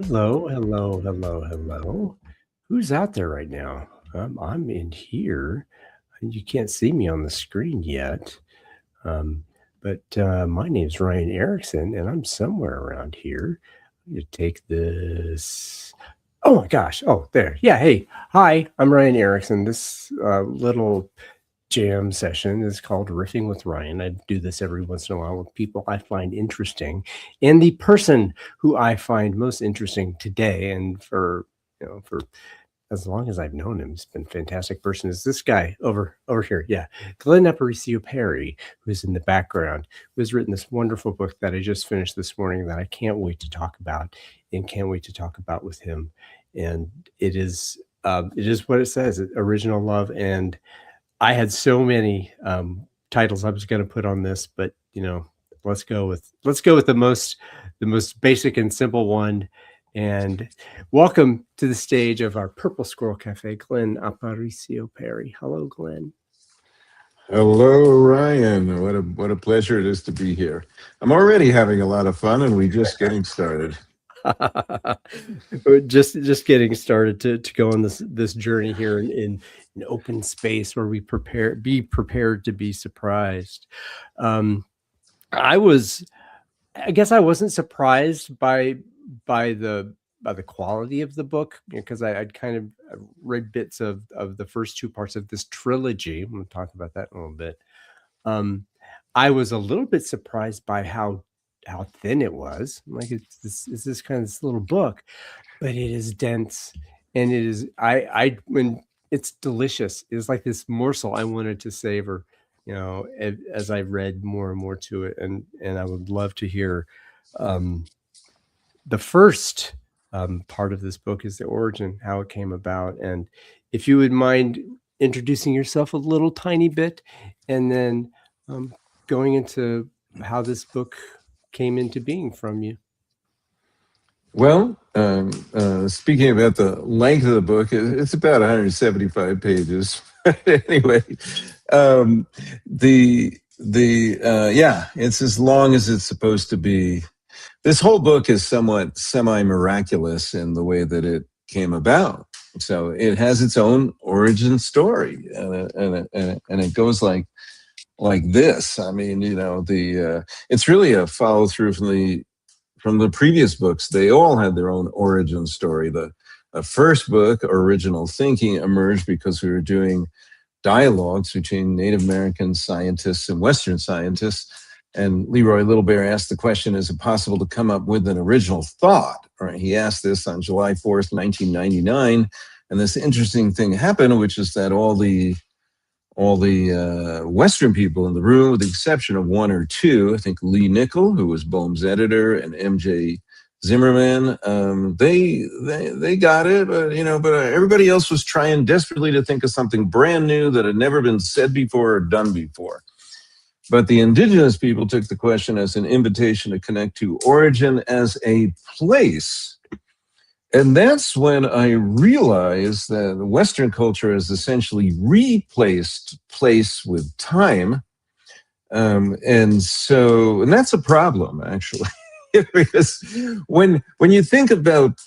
Hello, hello, hello, hello. Who's out there right now? I'm in here. You can't see me on the screen yet. Um, but my name's Ryan Erickson, and I'm somewhere around here. You take this. Oh my gosh. Oh, there. Yeah. Hey. Hi. I'm Ryan Erickson. This little jam session is called Riffing with Ryan. I do this every once in a while with people I find interesting. And the person who I find most interesting today, and for as long as I've known him, he's been a fantastic person, is this guy over here. Yeah. Glenn Aparicio Parry, who's in the background, who has written this wonderful book that I just finished this morning that I can't wait to talk about and can't wait to talk about with him. And it is what it says, original love. And I had so many titles I was going to put on this, but let's go with the most basic and simple one. And welcome to the stage of our Purple Squirrel Cafe, Glenn Aparicio Parry. Hello, Glenn. Hello, Ryan. What a pleasure it is to be here. I'm already having a lot of fun, and we're just getting started. just getting started to go on this journey here in an open space where we be prepared to be surprised. Um, I guess I wasn't surprised by the quality of the book, because I'd kind of read bits of the first two parts of this trilogy. I'm going to talk about that in a little bit. I was a little bit surprised by how thin it was. Like, it's this kind of this little book, but it is dense, and it is when it's delicious. It's like this morsel I wanted to savor, as I read more and more to it, and I would love to hear. The first part of this book is the origin, how it came about, and if you would mind introducing yourself a little tiny bit, and then going into how this book came into being from you. Well, speaking about the length of the book, it's about 175 pages. Anyway, it's as long as it's supposed to be. This whole book is somewhat semi-miraculous in the way that it came about. So it has its own origin story, and it goes like this. I mean, it's really a follow through from the previous books. They all had their own origin story. The first book, Original Thinking, emerged because we were doing dialogues between Native American scientists and Western scientists. And Leroy Little Bear asked the question, is it possible to come up with an original thought? Right? He asked this on July 4th, 1999. And this interesting thing happened, which is that all the Western people in the room, with the exception of one or two, I think Lee Nickel, who was Boehm's editor, and M.J. Zimmerman, they got it, but everybody else was trying desperately to think of something brand new that had never been said before or done before. But the indigenous people took the question as an invitation to connect to origin as a place. And that's when I realized that Western culture has essentially replaced place with time. And that's a problem, actually. Because when you think about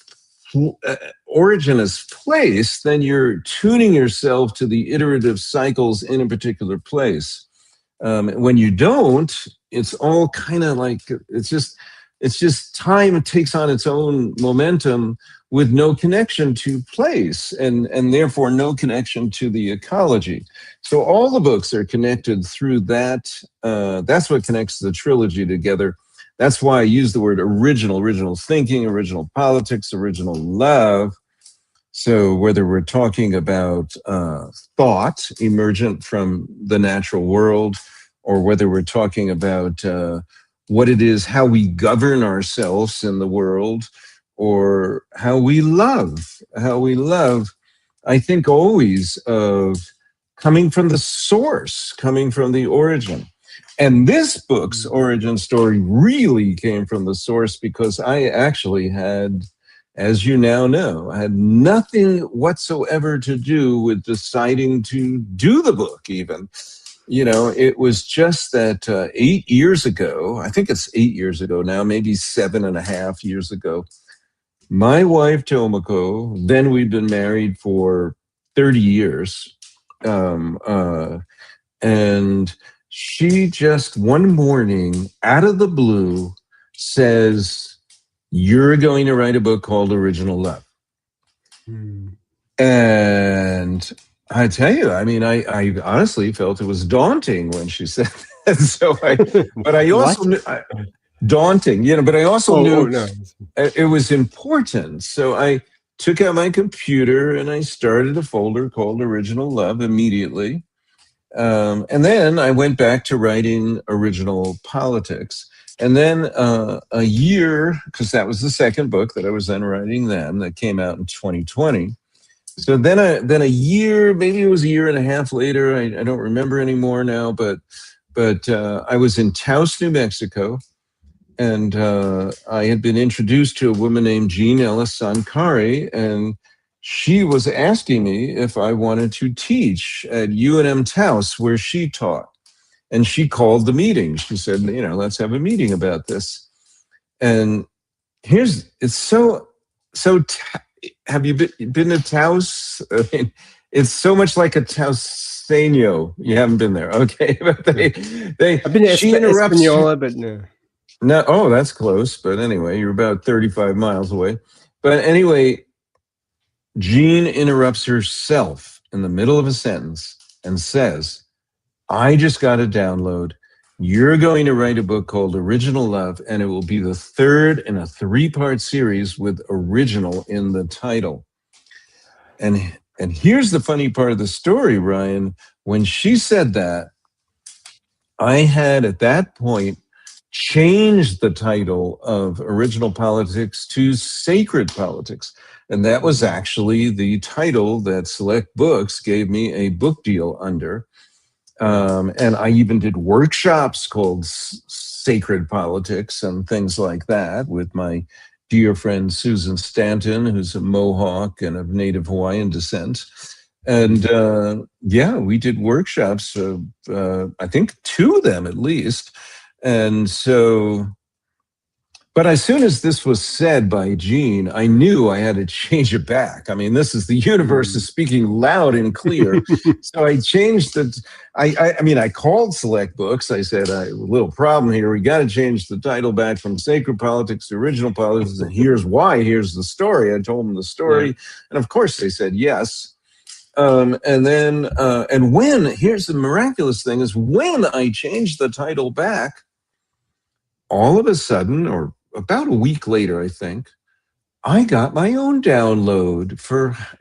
origin as place, then you're tuning yourself to the iterative cycles in a particular place. When you don't, it's all kind of like, it's just time takes on its own momentum with no connection to place, and therefore no connection to the ecology. So all the books are connected through that. That's what connects the trilogy together. That's why I use the word original thinking, original politics, original love. So whether we're talking about thought emergent from the natural world, or whether we're talking about what it is, how we govern ourselves in the world, or how we love, I think always of coming from the source, coming from the origin. And this book's origin story really came from the source, because I actually had, as you now know, had nothing whatsoever to do with deciding to do the book even. It was just that 8 years ago, I think it's 8 years ago now, maybe 7.5 years ago, my wife Tomoko, then we'd been married for 30 years. Um, uh, and she just one morning, out of the blue, says, "You're going to write a book called Original Love." Mm. And I tell you, I mean, I honestly felt it was daunting when she said that. But I also What? knew, daunting, but I also Oh, knew no. it was important. So I took out my computer and I started a folder called Original Love immediately. And then I went back to writing Original Politics. And then a year, because that was the second book that I was then writing then, that came out in 2020. So then a year, maybe it was a year and a half later, I don't remember anymore now, but I was in Taos, New Mexico, and I had been introduced to a woman named Jean Ellis Sankari, and she was asking me if I wanted to teach at UNM Taos, where she taught. And she called the meeting. She said, let's have a meeting about this. And it's so. Have you been to Taos? I mean, it's so much like a Taoseño. You haven't been there, okay? But I've been to she interrupts you. Espanola, but no. No, oh, that's close. But anyway, you're about 35 miles away. But anyway, Jean interrupts herself in the middle of a sentence and says, "I just got a download. You're going to write a book called Original Love, and it will be the third in a 3-part series with original in the title." And here's the funny part of the story, Ryan. When she said that, I had at that point changed the title of Original Politics to Sacred Politics. And that was actually the title that Select Books gave me a book deal under. And I even did workshops called Sacred Politics and things like that with my dear friend Susan Stanton, who's a Mohawk and of Native Hawaiian descent. And we did workshops, I think 2 of them at least. And so, but as soon as this was said by Jean, I knew I had to change it back. I mean, this is the universe is speaking loud and clear. So I changed I called Select Books. I said, a little problem here. We got to change the title back from Sacred Politics to Original Politics. And here's why. Here's the story. I told them the story. Yeah. And of course they said yes. And here's the miraculous thing is when I changed the title back, all of a sudden, or about a week later, I think, I got my own download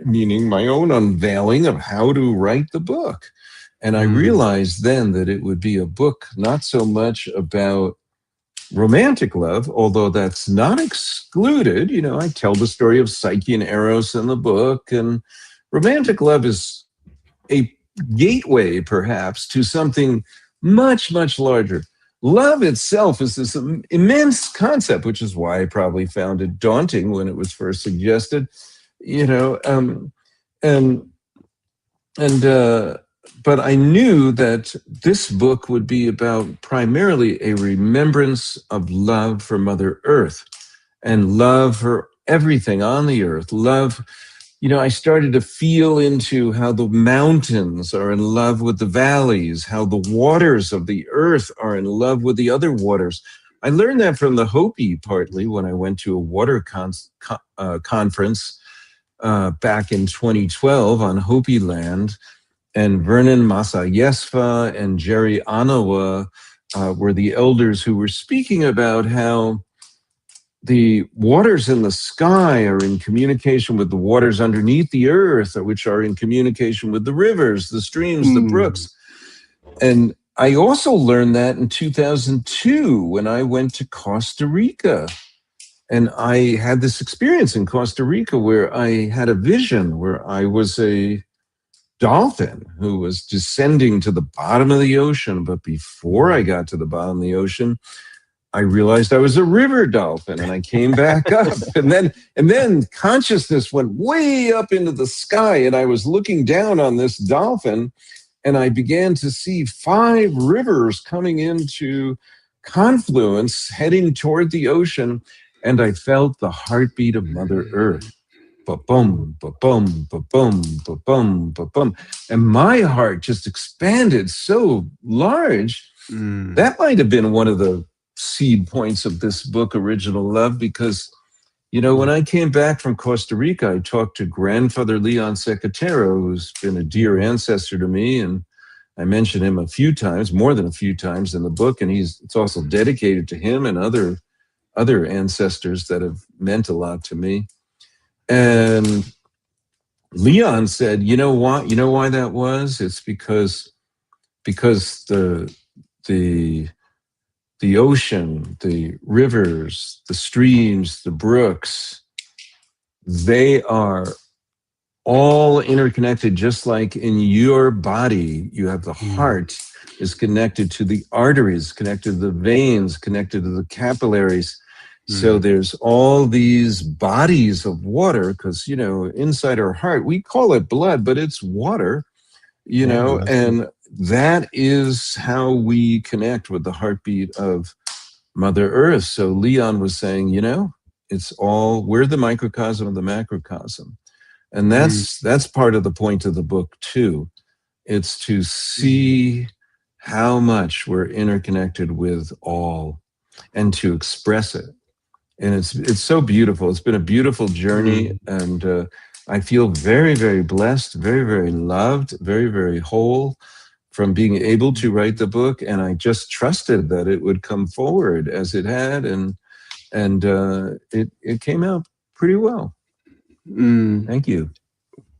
meaning my own unveiling of how to write the book. And I realized then that it would be a book not so much about romantic love, although that's not excluded. I tell the story of Psyche and Eros in the book, and romantic love is a gateway, perhaps, to something much, much larger. Love itself is this immense concept, which is why I probably found it daunting when it was first suggested. But I knew that this book would be about primarily a remembrance of love for Mother Earth and love for everything on the earth. Love, I started to feel into how the mountains are in love with the valleys, how the waters of the earth are in love with the other waters. I learned that from the Hopi partly when I went to a water conference back in 2012 on Hopi land. And Vernon Masayesfa and Jerry Anawa were the elders who were speaking about how the waters in the sky are in communication with the waters underneath the earth, which are in communication with the rivers, the streams, the brooks. And I also learned that in 2002 when I went to Costa Rica. And I had this experience in Costa Rica where I had a vision where I was a dolphin who was descending to the bottom of the ocean. But before I got to the bottom of the ocean, I realized I was a river dolphin, and I came back up. And then consciousness went way up into the sky, and I was looking down on this dolphin, and I began to see 5 rivers coming into confluence, heading toward the ocean. and I felt the heartbeat of Mother Earth. Ba-boom, ba-boom, ba-boom, ba-boom, ba-boom. And my heart just expanded so large. Mm. That might have been one of the seed points of this book, Original Love, because, when I came back from Costa Rica, I talked to grandfather Leon Secatero, who's been a dear ancestor to me. And I mentioned him a few times, more than a few times in the book. And it's also dedicated to him and other ancestors that have meant a lot to me. And Leon said, "You know what? You know why that was? It's because the the ocean, the rivers, the streams, the brooks, they are all interconnected, just like in your body. You have the Mm. heart is connected to the arteries, connected to the veins, connected to the capillaries. So Mm. there's all these bodies of water because, inside our heart, we call it blood, but it's water, Yeah, most of. and that is how we connect with the heartbeat of Mother Earth. So Leon was saying, we're the microcosm of the macrocosm. And Mm. that's part of the point of the book too. It's to Mm. see how much we're interconnected with all and to express it. And it's so beautiful. It's been a beautiful journey, Mm. and I feel very, very blessed, very, very loved, very, very whole from being able to write the book. And I just trusted that it would come forward as it had, and it came out pretty well. Mm. Thank you.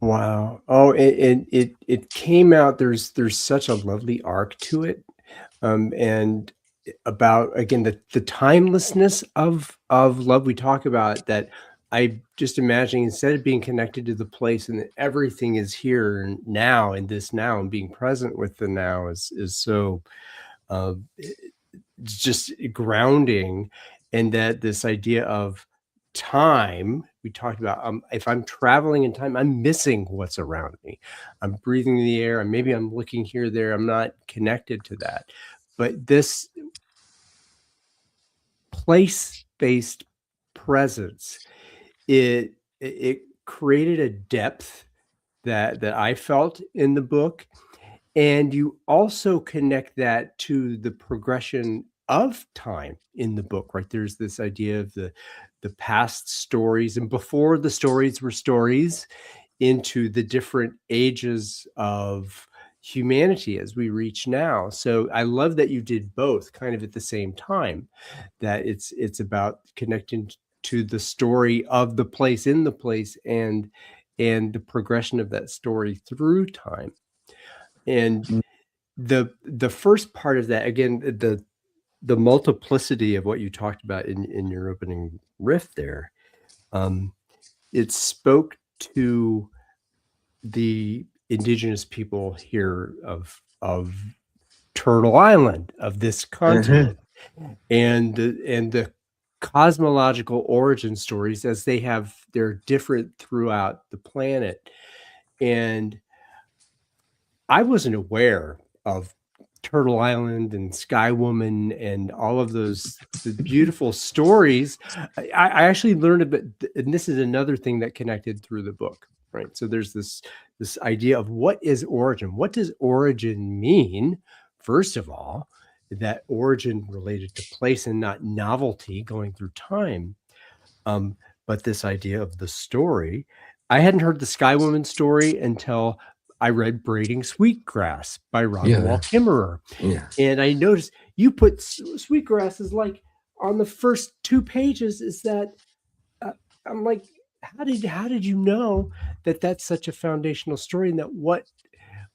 Wow. Oh, it came out. There's such a lovely arc to it, and about again the timelessness of love. We talk about that. I just imagining instead of being connected to the place and that everything is here and now in this now and being present with the now is so uh, just grounding, and that this idea of time we talked about, if I'm traveling in time, I'm missing what's around me. I'm breathing the air and maybe I'm looking here there, I'm not connected to that. But this place-based presence, it created a depth that I felt in the book. And you also connect that to the progression of time in the book, right? There's this idea of the past stories and before the stories were stories, into the different ages of humanity as we reach now. So I love that you did both kind of at the same time, that it's about connecting to the story of the place in the place, and the progression of that story through time. And the first part of that, again, the multiplicity of what you talked about in your opening riff there, um, it spoke to the indigenous people here of Turtle Island, of this Uh-huh. continent, and the cosmological origin stories as they're different throughout the planet. And I wasn't aware of Turtle Island and Sky Woman and all of those the beautiful stories. I actually learned a bit, and this is another thing that connected through the book, right? So there's this idea of what is origin? What does origin mean? First of all, that origin related to place and not novelty going through time. Um, but this idea of the story, I hadn't heard the Sky Woman story until I read Braiding Sweetgrass by Yeah. Ragnwald Kimmerer. Yeah. And I noticed you put Sweetgrass is like on the first 2 pages. Is that uh, I'm like, how did you know that that's such a foundational story, and that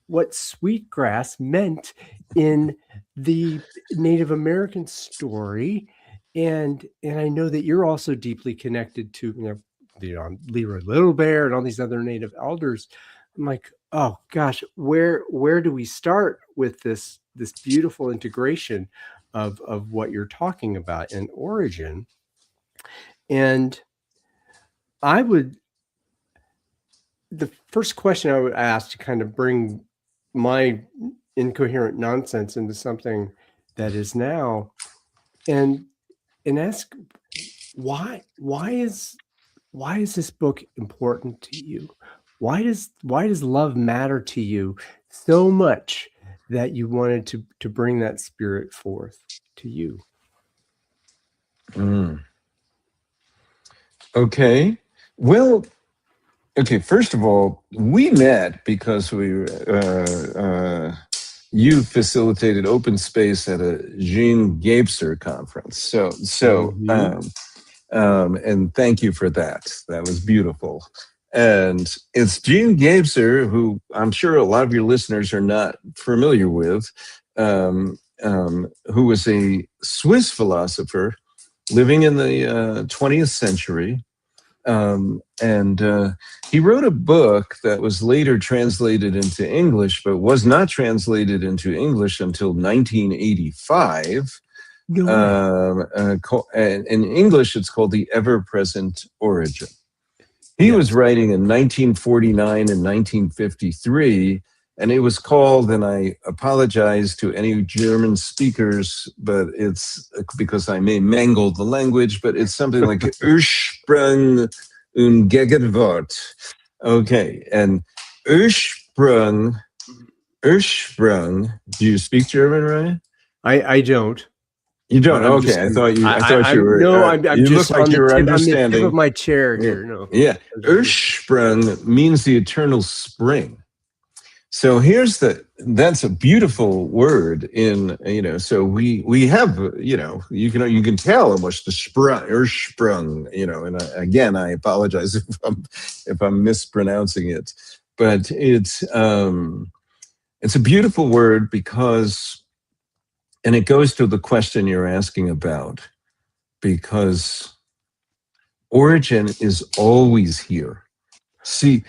what sweetgrass meant in the Native American story? And I know that you're also deeply connected to Leroy Little Bear and all these other Native elders. I'm like, oh gosh, where do we start with this beautiful integration of what you're talking about in origin? And I would the first question I would ask to kind of bring my incoherent nonsense into something that is now, and ask, why is this book important to you? Why does love matter to you so much that you wanted to bring that spirit forth to you? Mm. Okay. Well, okay. First of all, we met because you facilitated open space at a Jean Gabser conference. Mhm. And thank you for that. That was beautiful. And it's Jean Gabser, who I'm sure a lot of your listeners are not familiar with, who was a Swiss philosopher living in the 20th century. And he wrote a book that was later translated into English, but was not translated into English until 1985. No way. And in English, it's called The Ever-Present Origin. He was Yes. writing in 1949 and 1953, and it was called, and I apologize to any German speakers, but it's because I may mangle the language, but it's something like Ursprung und Gegenwart. Okay, and Ursprung, do you speak German, Ryan? I don't. You But don't? I'm just Okay, I thought you I'm were. no, I'm You look just like on you the were tip. I'm the tip of understanding. my chair Yeah, here. No. yeah. Ursprung means the eternal spring. So that's a beautiful word so we have, you can tell how much the Ursprung, and again, I apologize if I'm mispronouncing it, but it's a beautiful word because, and it goes to the question you're asking about, because origin is always here. See,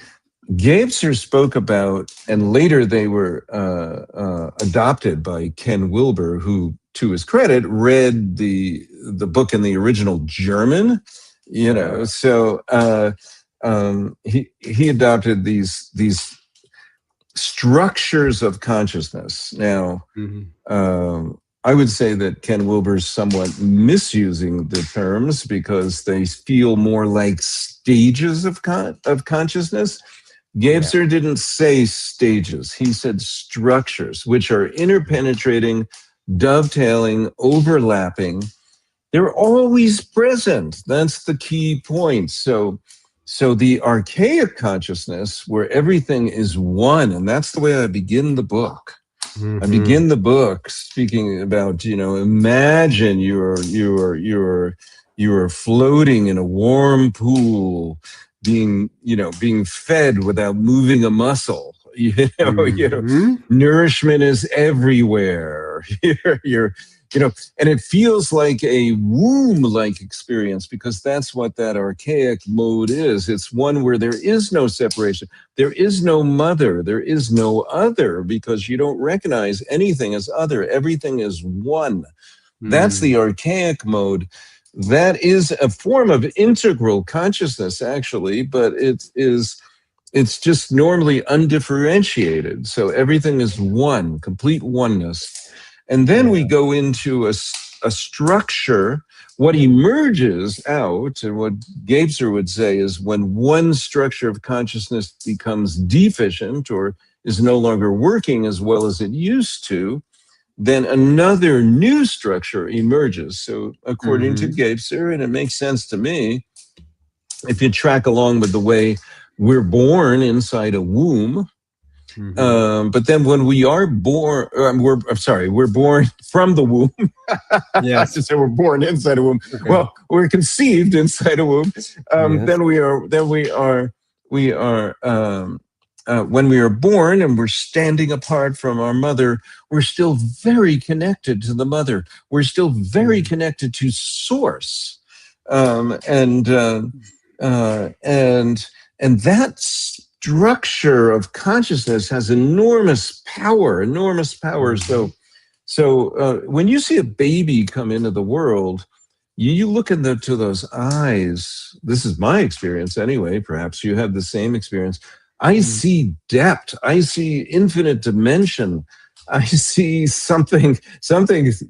Gabser spoke about, and later they were adopted by Ken Wilber, who, to his credit, read the book in the original German. He adopted these structures of consciousness. Now, I would say that Ken Wilber's somewhat misusing the terms because they feel more like stages of consciousness. Gabser didn't say stages. He said structures, which are interpenetrating, dovetailing, overlapping. They're always present. That's the key point. So the archaic consciousness, where everything is one, and that's the way I begin the book. I begin the book speaking about, imagine you're floating in a warm pool, being fed without moving a muscle. Nourishment is everywhere. And it feels like a womb-like experience because that's what that archaic mode is. It's one where there is no separation. There is no mother. There is no other because you don't recognize anything as other. Everything is one. That's the archaic mode. That is a form of integral consciousness, actually, but it's just normally undifferentiated. So everything is one, complete oneness. And then we go into a structure. What emerges out, and what Gabser would say, is when one structure of consciousness becomes deficient or is no longer working as well as it used to, then another new structure emerges. So according to Gabser, and it makes sense to me, if you track along with the way we're born inside a womb, but then when we are born, we're born from the womb. Yes. To say we're born inside a womb. Okay. Well, we're conceived inside a womb. Then we are, when we are born and we're standing apart from our mother, we're still very connected to the mother. We're still very connected to source. And that structure of consciousness has enormous power. So when you see a baby come into the world, you look into those eyes. This is my experience anyway. Perhaps you have the same experience. I see depth. I see infinite dimension. I see something.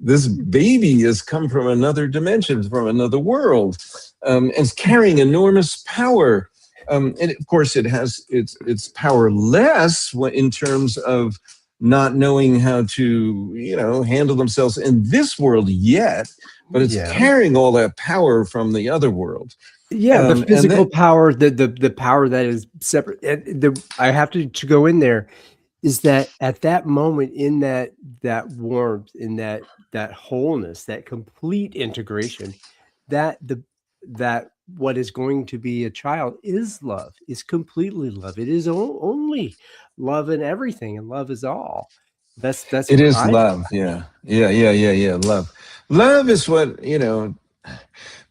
This baby has come from another dimension, from another world, and it's carrying enormous power. And of course, it has it's powerless in terms of not knowing how to, handle themselves in this world yet, but it's Yeah. carrying all that power from the other world. Yeah, the And physical then power, the power that is separate. And I have to go in there is that at that moment, in that warmth, in that wholeness, that complete integration, that that what is going to be a child is love, is completely love. It is only love and everything, and love is all. That's it what is I. love. Yeah, yeah, yeah, yeah, yeah. Love is what,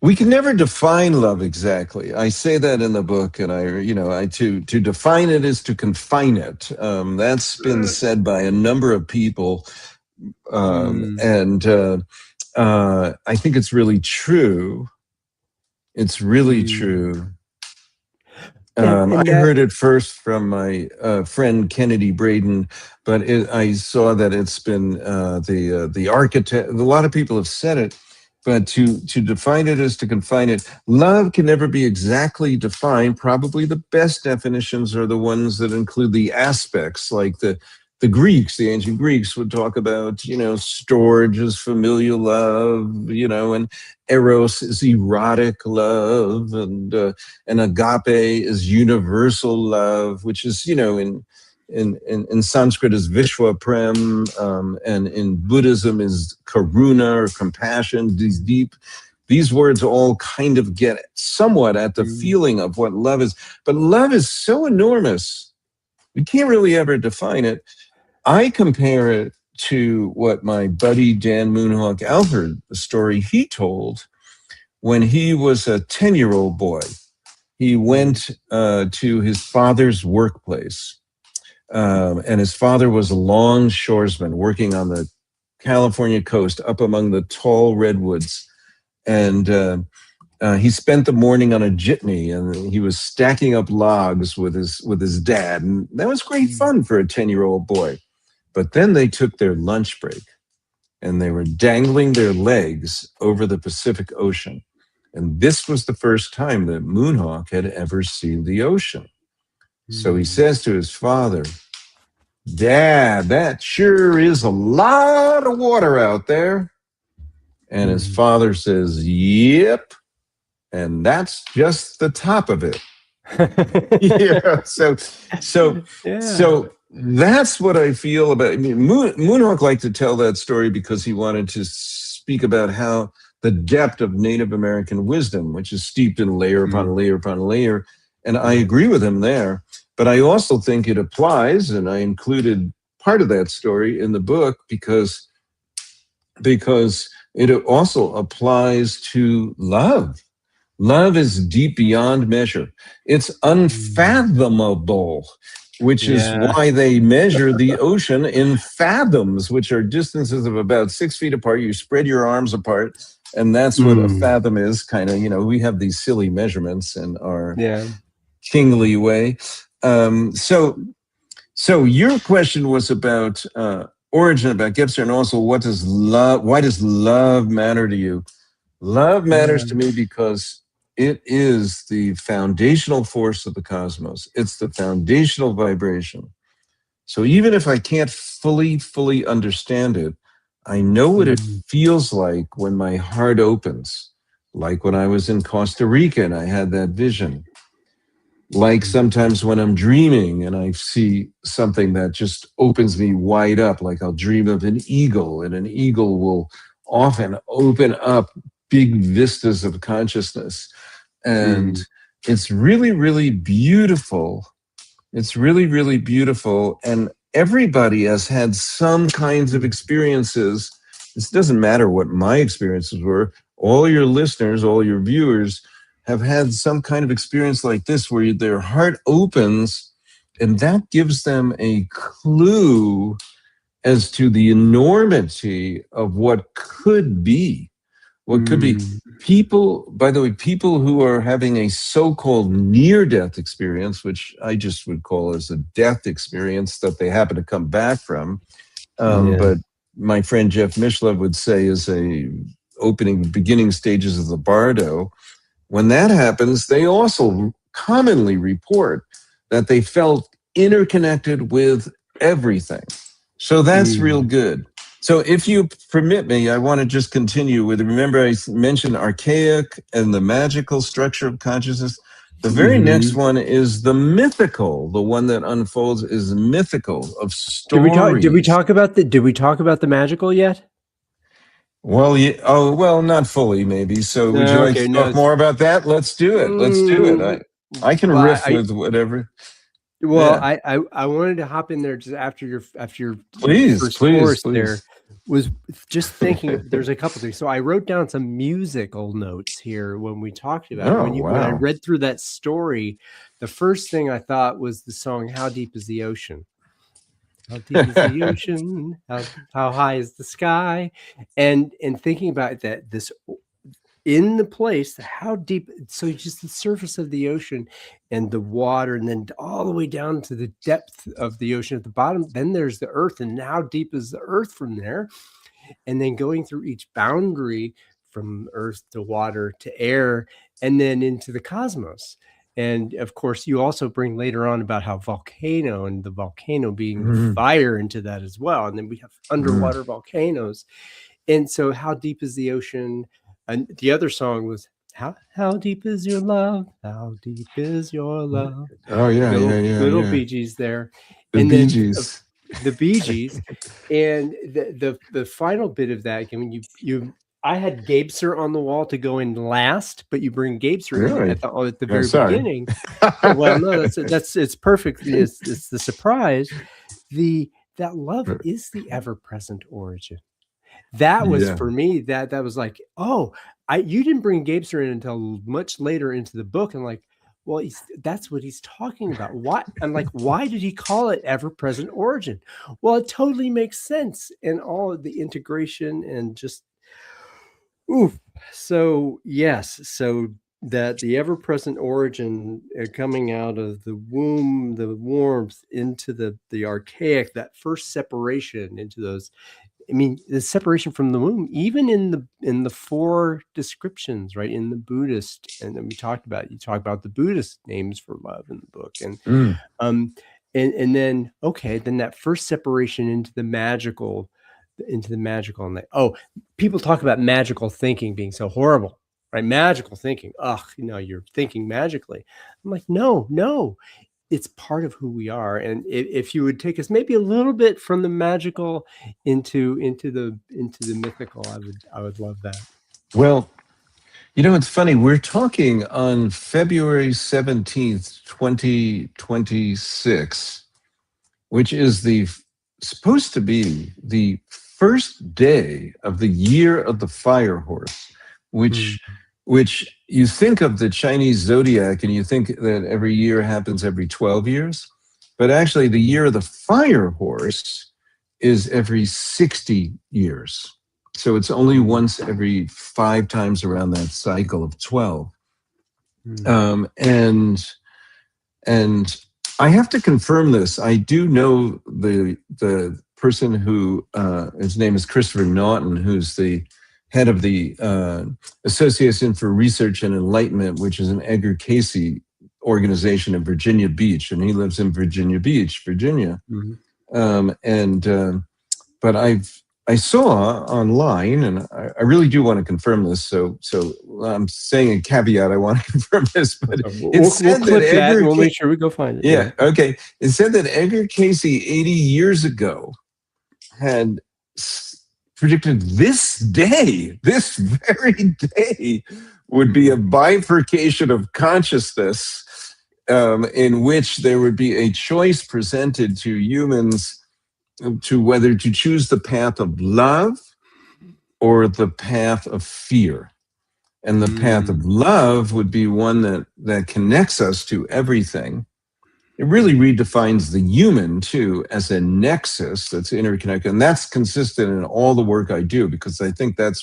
we can never define love exactly. I say that in the book, and I to define it is to confine it. That's been said by a number of people, Mm, and I think it's really true. It's really mm. true. And I that. heard it first from my friend Kennedy Braden, but I saw that it's been the architect. A lot of people have said it, but to define it is to confine it. Love can never be exactly defined. Probably the best definitions are the ones that include the aspects, like the Greeks, the ancient Greeks would talk about, storge as familial love, and eros is erotic love, and agape is universal love, which is, in Sanskrit is Vishwa Prem, and in Buddhism is karuna or compassion. These words all kind of get somewhat at the Mm, feeling of what love is, but love is so enormous we can't really ever define it. I compare it to what my buddy Dan Moonhawk Alford, the story he told when he was a 10-year-old boy. He mm, went to his father's workplace, and his father was a longshoresman working on the California coast up among the tall redwoods. And he spent the morning on a jitney, and he was stacking up logs with his dad, and that was great mm, fun for a 10-year-old boy. But then they took their lunch break, and they were dangling their legs over the Pacific Ocean. And this was the first time that Moonhawk had ever seen the ocean. So he mm, says to his father, "Dad, that sure is a lot of water out there." And his mm. father says, "Yep. And that's just the top of it." Yeah. So, Yeah. so that's what I feel about. I mean, Moonhawk liked to tell that story because he wanted to speak about how the depth of Native American wisdom, which is steeped in layer upon Mm, layer upon layer, and I yeah. agree with him there. But I also think it applies, and I included part of that story in the book because it also applies to love. Love is deep beyond measure. It's Mm, unfathomable, which is yeah. why they measure the ocean in fathoms, which are distances of about 6 feet apart. You spread your arms apart, and that's what a Mm, fathom is. Kind of, we have these silly measurements in our yeah. kingly way. So your question was about origin, about Gipster, and also what does love? Why does love matter to you? Love matters to Yeah. me because it is the foundational force of the cosmos. It's the foundational vibration. So even if I can't fully understand it, I know what it Mm, feels like when my heart opens. Like when I was in Costa Rica and I had that vision. Like mm, sometimes when I'm dreaming and I see something that just opens me wide up, like I'll dream of an eagle, and an eagle will often open up big vistas of consciousness. And mm, it's really, really beautiful. It's really, really beautiful. And everybody has had some kinds of mm, experiences. This doesn't matter what my experiences were. All your listeners, all your viewers have had some kind of experience like this where their heart opens, and that gives them a clue as to the enormity of what could be. What could be. mm, People, by the way, people who are having a so-called near-death experience, which I just would call as a death experience that they happen to come back from, Yeah. But my friend Jeff Mishlev would say is beginning stages of the bardo. When that happens, they also commonly report that they felt interconnected with everything. So that's real good. So if you permit me, I want to just continue with, remember I mentioned archaic and the magical structure of consciousness. The very next one is the mythical. The one that unfolds is mythical, of stories. Did we talk about the magical yet? Well, yeah, well, not fully, maybe. So, would you like to talk more about that? Let's do it. Let's do it. I can riff with whatever. Well, Yeah. I wanted to hop in there just after your Please, first chorus please. there, was just thinking there's a couple things. So I wrote down some musical notes here when we talked about it. When I read through that story, the first thing I thought was the song "How Deep Is the Ocean." How deep is the ocean? How high is the sky? And thinking about that, this in the place, how deep, so just the surface of the ocean and the water, and then all the way down to the depth of the ocean at the bottom, then there's the earth, and how deep is the earth from there? And then going through each boundary from earth to water to air, and then into the cosmos. And of course, you also bring later on about how volcano and the volcano being the fire into that as well. And then we have underwater volcanoes. And so how deep is the ocean? And the other song was how deep is your love? How deep is your love? Oh yeah, little Bee Gees there. The Bee Gees. The Bee Gees. And the final bit of that, I mean, I had Gabser on the wall to go in last, but you bring Gabser in at the very beginning. Well, no, it's perfect. It's the surprise. That love is the ever-present origin. That was for me, that was like, oh, you didn't bring Gabser in until much later into the book. And like, well, that's what he's talking about. Why? I'm like, why did he call it ever-present origin? Well, it totally makes sense, and all of the integration and just, oof. So yes, so that the ever-present origin coming out of the womb, the warmth into the archaic, that first separation into those. I mean, the separation from the womb, even in the four descriptions, right, in the Buddhist, and then you talk about the Buddhist names for love in the book, and then then that first separation into the magical, and people talk about magical thinking being so horrible, right? Magical thinking, you're thinking magically. I'm like, no. It's part of who we are. And if you would take us maybe a little bit from the magical into the mythical, I would love that. Well, it's funny. We're talking on February 17th, 2026, which is supposed to be the first day of the year of the fire horse, which you think of the Chinese zodiac and you think that every year happens every 12 years, but actually the year of the fire horse is every 60 years. So it's only once every 5 times around that cycle of 12. And I have to confirm this. I do know the person who, his name is Christopher Naughton, who's the head of the Association for Research and Enlightenment, which is an Edgar Cayce organization in Virginia Beach, and he lives in Virginia Beach, Virginia. But I saw online, and I really do want to confirm this. So I'm saying a caveat. I want to confirm this, but we'll clip that. We'll make sure we go find it. Yeah. Okay. It said that Edgar Cayce 80 years ago had predicted this very day, would be a bifurcation of consciousness in which there would be a choice presented to humans to whether to choose the path of love or the path of fear. And the path of love would be one that connects us to everything. It really redefines the human, too, as a nexus that's interconnected. And that's consistent in all the work I do, because I think that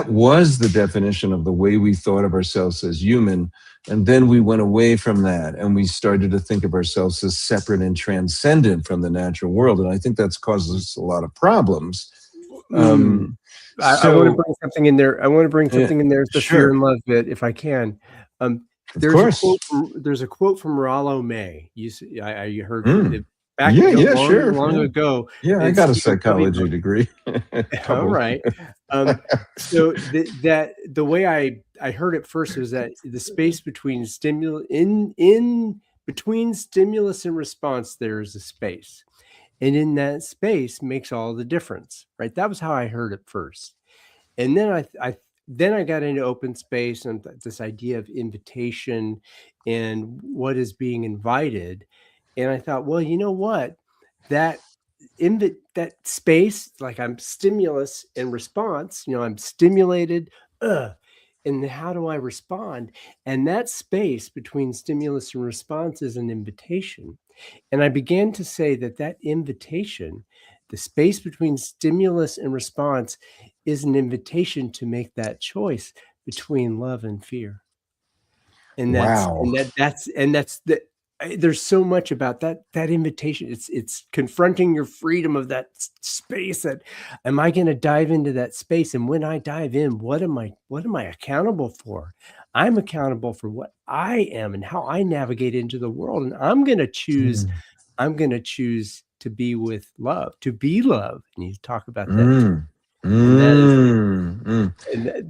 was the definition of the way we thought of ourselves as human And then we went away from that and we started to think of ourselves as separate and transcendent from the natural world. And I think that's caused us a lot of problems. I want to So bring something in there. I want to bring something in there, the fear sure, and love bit, if I can. of course. There's a quote from Rollo May. I heard Mm. it back, Yeah, long, sure. long Yeah. ago. Yeah, I It's got a Stephen Covey psychology book. degree. A All couple. right. So the way I heard it first was that the space between between stimulus and response, there is a space. And in that space makes all the difference, right? That was how I heard it first. And then I got into open space and this idea of invitation and what is being invited. And I thought, well, you know what? That that space, like I'm stimulus and response, I'm stimulated, and how do I respond? And that space between stimulus and response is an invitation. And I began to say that invitation, the space between stimulus and response, is an invitation to make that choice between love and fear. And Wow. that's the there's so much about that invitation. It's confronting your freedom of that space. That am I going to dive into that space? And when I dive in, what am I accountable for? I'm accountable for what I am and how I navigate into the world. And I'm going to choose Mm. to be with love, to be love. And you talk about that too. Mm. And that is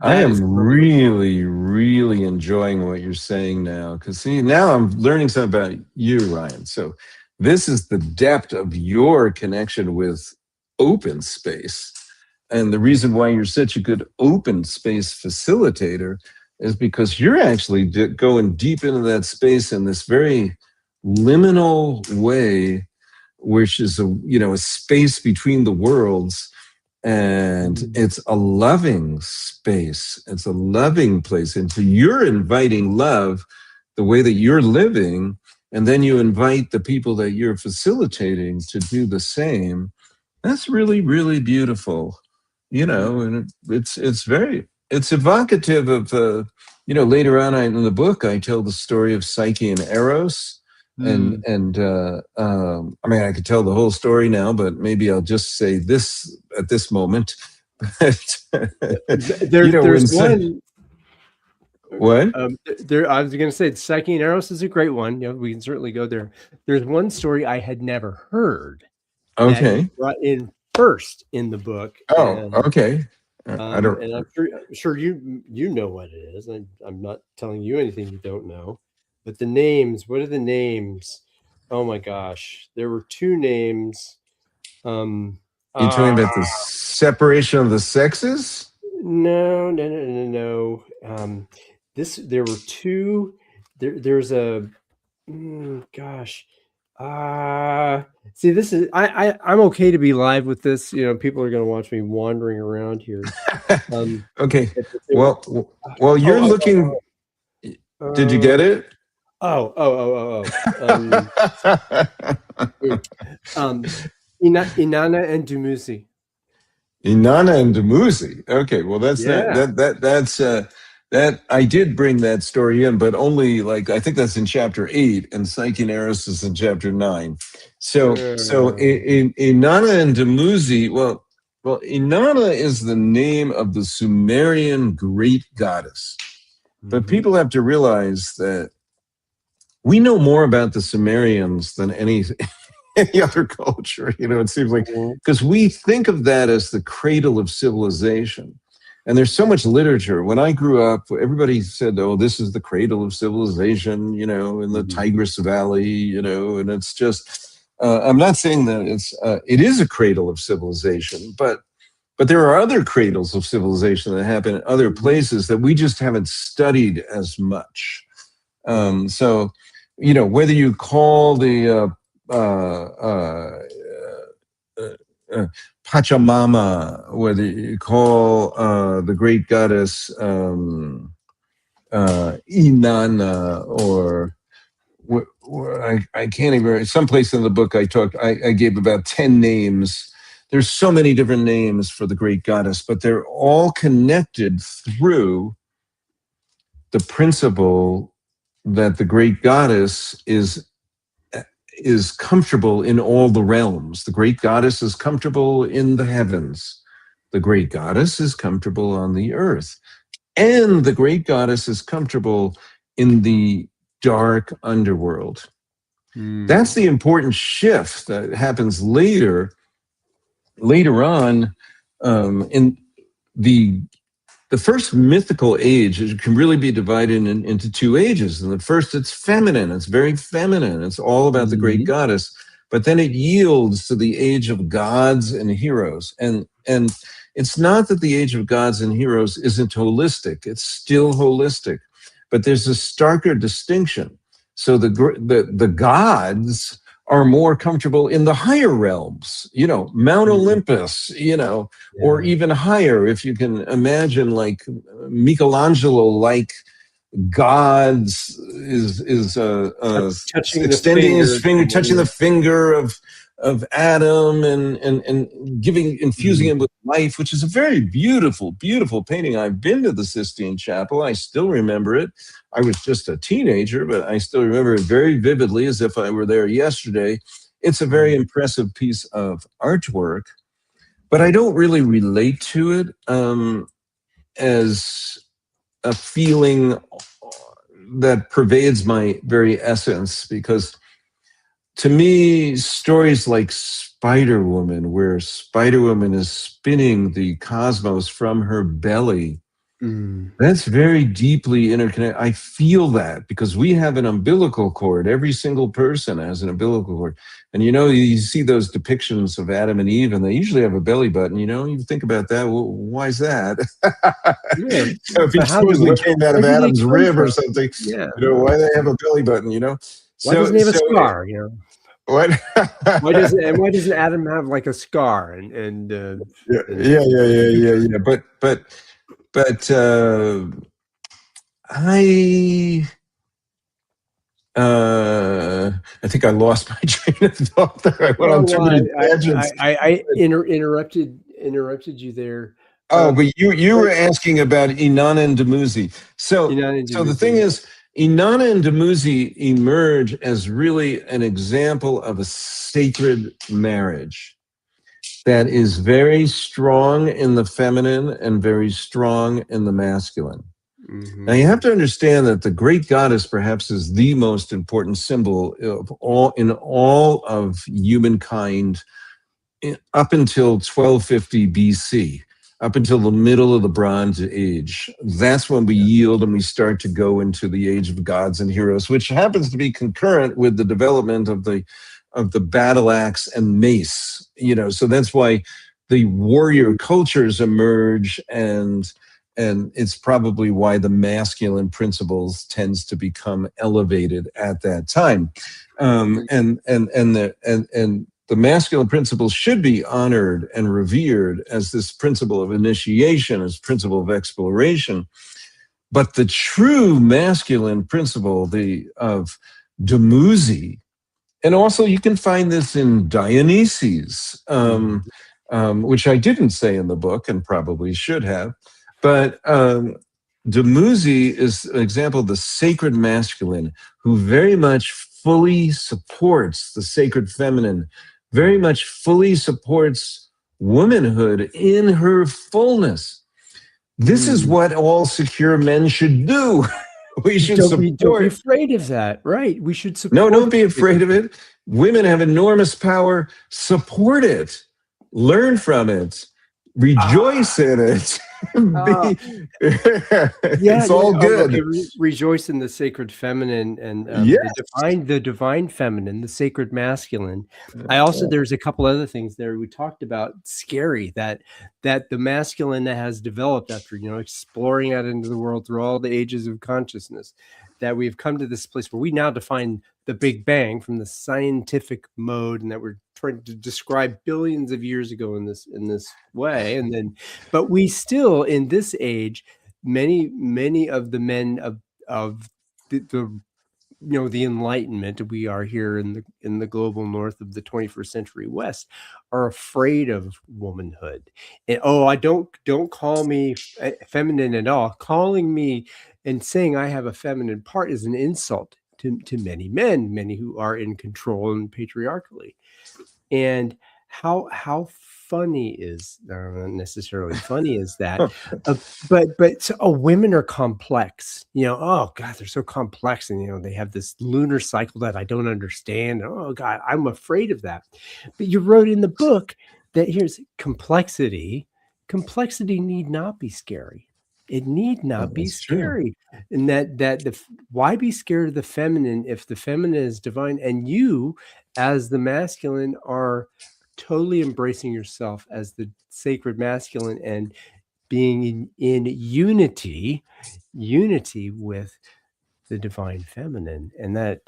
I that is am really really, really enjoying what you're saying now. Because see, now I'm learning something about you, Ryan. So this is the depth of your connection with open space. And the reason why you're such a good open space facilitator is because you're actually going deep into that space in this very liminal way, which is a space between the worlds, and it's a loving space. It's a loving place. And so you're inviting love the way that you're living, and then you invite the people that you're facilitating to do the same. That's really, really beautiful. And it's evocative of later on in the book I tell the story of Psyche and Eros. I mean, I could tell the whole story now, but maybe I'll just say this at this moment. there's one. What? I was going to say, Psyche and Eros is a great one. We can certainly go there. There's one story I had never heard that you Okay. brought in first in the book. Oh, okay. I don't. And I'm sure you know what it is. I'm not telling you anything you don't know. But the names, what are the names? Oh my gosh, there were two names. You talking about the separation of the sexes? No. There were two. There's a gosh. See, this is I'm okay to be live with this. People are going to watch me wandering around here. Okay. Well, you're looking. Did you get it? Inanna and Dumuzi. Inanna and Dumuzi. Okay, well that's Yeah. that I did bring that story in, but only I think that's in chapter 8, and Psyche and Eros is in chapter 9. So Inanna and Dumuzi. Well, Inanna is the name of the Sumerian great goddess, but people have to realize that we know more about the Sumerians than any other culture. It seems like, because we think of that as the cradle of civilization. And there's so much literature. When I grew up, everybody said, oh, this is the cradle of civilization, in the Tigris Valley, and it's just, I'm not saying that it is a cradle of civilization, but there are other cradles of civilization that happen in other places that we just haven't studied as much. So, whether you call the Pachamama, whether you call the great goddess Inanna, or I can't even. Someplace in the book I gave about 10 names. There's so many different names for the great goddess, but they're all connected through the principle that the great goddess is comfortable in all the realms. The great goddess is comfortable in the heavens. The great goddess is comfortable on the earth. And the great goddess is comfortable in the dark underworld. That's the important shift that happens later on in the first mythical age. It can really be divided into two ages. And the first, it's feminine. It's very feminine. It's all about the great goddess. But then it yields to the age of gods and heroes. And it's not that the age of gods and heroes isn't holistic. It's still holistic. But there's a starker distinction. So the gods are more comfortable in the higher realms, Mount Olympus, or even higher, if you can imagine, like Michelangelo, like gods is extending his finger, touching the finger of Adam, and infusing him with life, which is a very beautiful, beautiful painting. I've been to the Sistine Chapel. I still remember it. I was just a teenager, but I still remember it very vividly, as if I were there yesterday. It's a very impressive piece of artwork, but I don't really relate to it as a feeling that pervades my very essence, because to me, stories like Spider Woman, where Spider Woman is spinning the cosmos from her belly, that's very deeply interconnected. I feel that because we have an umbilical cord. Every single person has an umbilical cord. And you see those depictions of Adam and Eve, and they usually have a belly button. You think about that. Well, why is that? So if he supposedly came out of Adam's rib or something, why do they have a belly button? Why doesn't he have a scar? What? why doesn't Adam have like a scar? Yeah. But I think I lost my train of thought there. I went on too many tangents. I interrupted you there. Oh, but you were asking about Inanna and Dumuzi. So the thing is, Inanna and Dumuzi emerge as really an example of a sacred marriage that is very strong in the feminine and very strong in the masculine. Now you have to understand that the great goddess perhaps is the most important symbol of all of humankind up until 1250 BC. Up until the middle of the Bronze Age. That's when we yield and we start to go into the age of gods and heroes, which happens to be concurrent with the development of the battle axe and mace. So that's why the warrior cultures emerge, and it's probably why the masculine principles tends to become elevated at that time. The masculine principles should be honored and revered as this principle of initiation, as principle of exploration. But the true masculine principle, of Dumuzi, and also you can find this in Dionysus, which I didn't say in the book and probably should have. But Dumuzi is an example of the sacred masculine who very much fully supports the sacred feminine, very much fully supports womanhood in her fullness. This is what all secure men should do. We should support. Don't be afraid of that, right? We should support. No, don't be afraid of it. Women have enormous power. Support it. Learn from it. Rejoice in it. It's all good. Okay. Rejoice in the sacred feminine and the divine feminine, the sacred masculine. There's a couple other things there we talked about. Scary that the masculine that has developed after exploring out into the world through all the ages of consciousness, that we've come to this place where we now define the Big Bang from the scientific mode, and that we're trying to describe billions of years ago in this way. But we still, in this age, many of the men of the Enlightenment, we are here in the global north of the 21st century West, are afraid of womanhood. And I don't call me feminine at all. Calling me And saying I have a feminine part is an insult to many men, many who are in control and patriarchally. And how funny is not necessarily funny is that, uh, but so, oh, women are complex. Oh God, they're so complex, and they have this lunar cycle that I don't understand. Oh God, I'm afraid of that. But you wrote in the book that here's complexity. Complexity need not be scary. It need Oh, not be that's true. scary, and why be scared of the feminine if the feminine is divine, and you as the masculine are totally embracing yourself as the sacred masculine and being in unity with the divine feminine. And that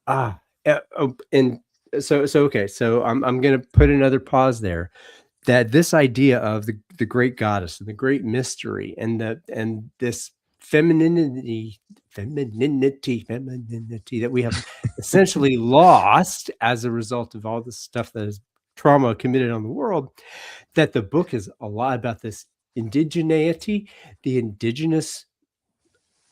and so okay, so I'm gonna put another pause there, that this idea of the great goddess and the great mystery and this femininity femininity that we have essentially lost as a result of all the stuff that is trauma committed on the world, that the book is a lot about this indigeneity, the indigenous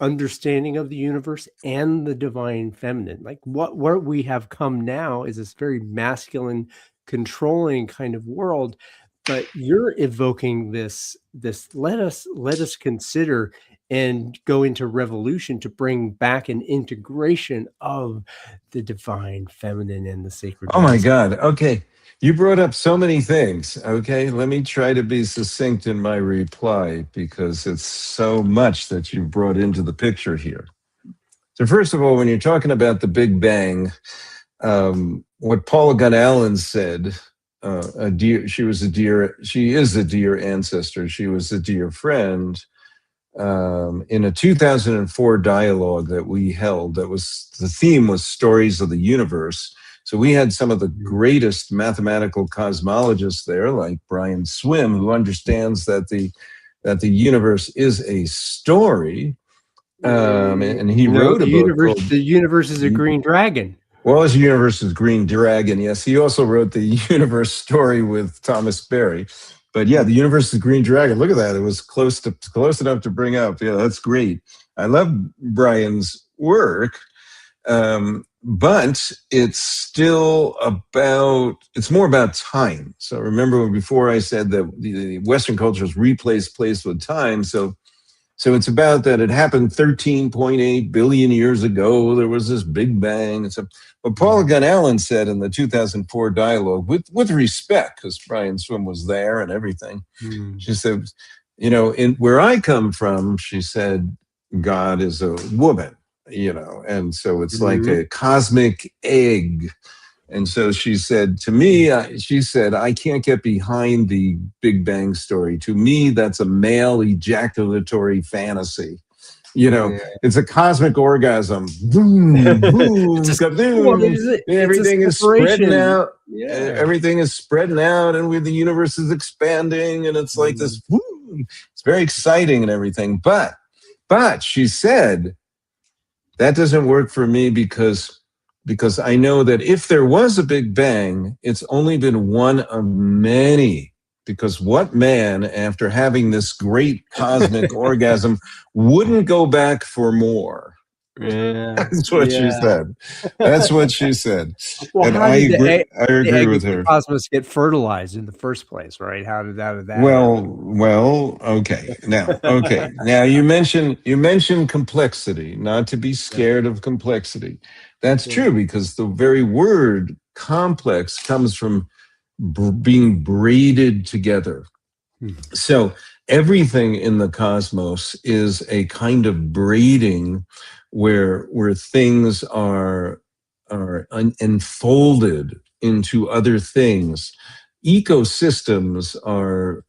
understanding of the universe, and the divine feminine. Like where we have come now is this very masculine, controlling kind of world, but you're evoking this let us consider and go into revolution to bring back an integration of the divine feminine and the sacred Oh my masculine. God. Okay. You brought up so many things. Okay. Let me try to be succinct in my reply because it's so much that you brought into the picture here. So, first of all, when you're talking about the Big Bang, what Paula Gunn Allen said, she is a dear ancestor. She was a dear friend. In a 2004 dialogue that we held, the theme was stories of the universe. So we had some of the greatest mathematical cosmologists there, like Brian Swim, who understands that the universe is a story. And he No, wrote a book called the universe is a green dragon. Wallace Universe's Green Dragon. Yes, he also wrote the universe story with Thomas Berry. But yeah, the universe is Green Dragon. Look at that. It was close enough to bring up. Yeah, that's great. I love Brian's work. But it's more about time. So remember before I said that the Western culture has replaced place with time. So it's about that it happened 13.8 billion years ago. There was this Big Bang. So what Paula Gunn Allen said in the 2004 dialogue, with respect, because Brian Swim was there and everything, she said, in where I come from, she said, God is a woman, and so it's like a cosmic egg. And so she said to me, I can't get behind the Big Bang story. To me, that's a male ejaculatory fantasy. It's a cosmic orgasm. Boom, boom, kaboom. Everything is spreading out. Yeah. Everything is spreading out, and the universe is expanding, and it's like this. Boom. It's very exciting and everything. But she said that doesn't work for me because I know that if there was a Big Bang, it's only been one of many. Because what man, after having this great cosmic orgasm, wouldn't go back for more? Yeah. That's what she said. That's what she said. Well, And how I did agree. I the agree egg with of the her. cosmos get fertilized in the first place, right? How did that happen? Well, okay. Now you mentioned complexity, not to be scared of complexity. That's true because the very word complex comes from being braided together. So everything in the cosmos is a kind of braiding where things are enfolded into other things. Ecosystems are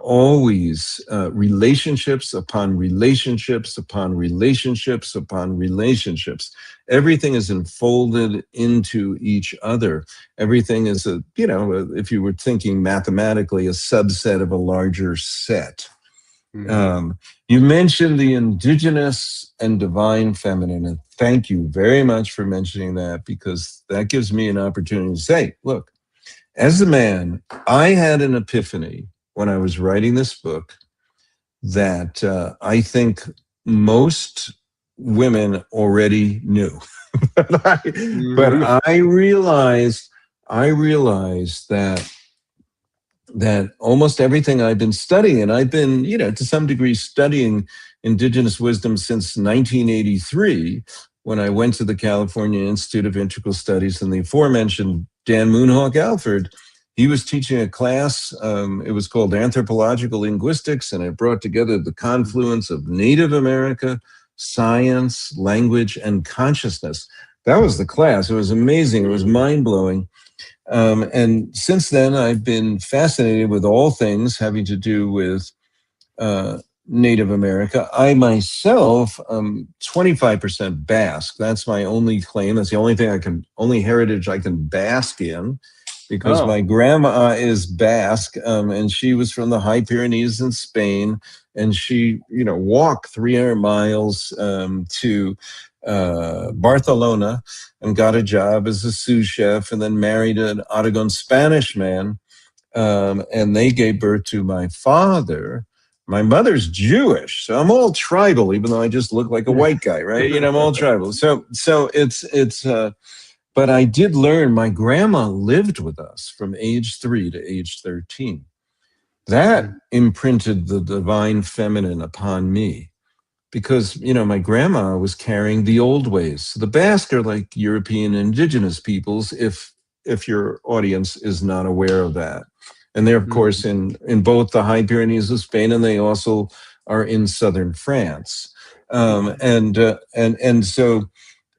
always relationships upon relationships upon relationships upon relationships. Everything is enfolded into each other. Everything is if you were thinking mathematically, a subset of a larger set. You mentioned the indigenous and divine feminine, and thank you very much for mentioning that because that gives me an opportunity to say, look, as a man, I had an epiphany when I was writing this book that I think most women already knew. But Mhm. I realized that almost everything I've been studying, and I've been, to some degree studying indigenous wisdom since 1983, when I went to the California Institute of Integral Studies, and the aforementioned Dan Moonhawk Alford, he was teaching a class. It was called Anthropological Linguistics, and it brought together the confluence of Native America, science, language, and consciousness. That was the class. It was amazing. It was mind blowing. And since then, I've been fascinated with all things having to do with uh, Native America. I myself am 25% Basque. That's my only claim. That's the only heritage I can bask in, because Oh. my grandma is Basque, and she was from the High Pyrenees in Spain, and she, walked 300 miles to Barcelona and got a job as a sous chef, and then married an Aragon Spanish man, and they gave birth to my father. My mother's Jewish, so I'm all tribal, even though I just look like a white guy, right? I'm all tribal. So it's. But I did learn my grandma lived with us from age 3 to age 13. That imprinted the divine feminine upon me, because my grandma was carrying the old ways. The Basque are like European indigenous peoples, if your audience is not aware of that. And they're of course in both the High Pyrenees of Spain, and they also are in southern France. And so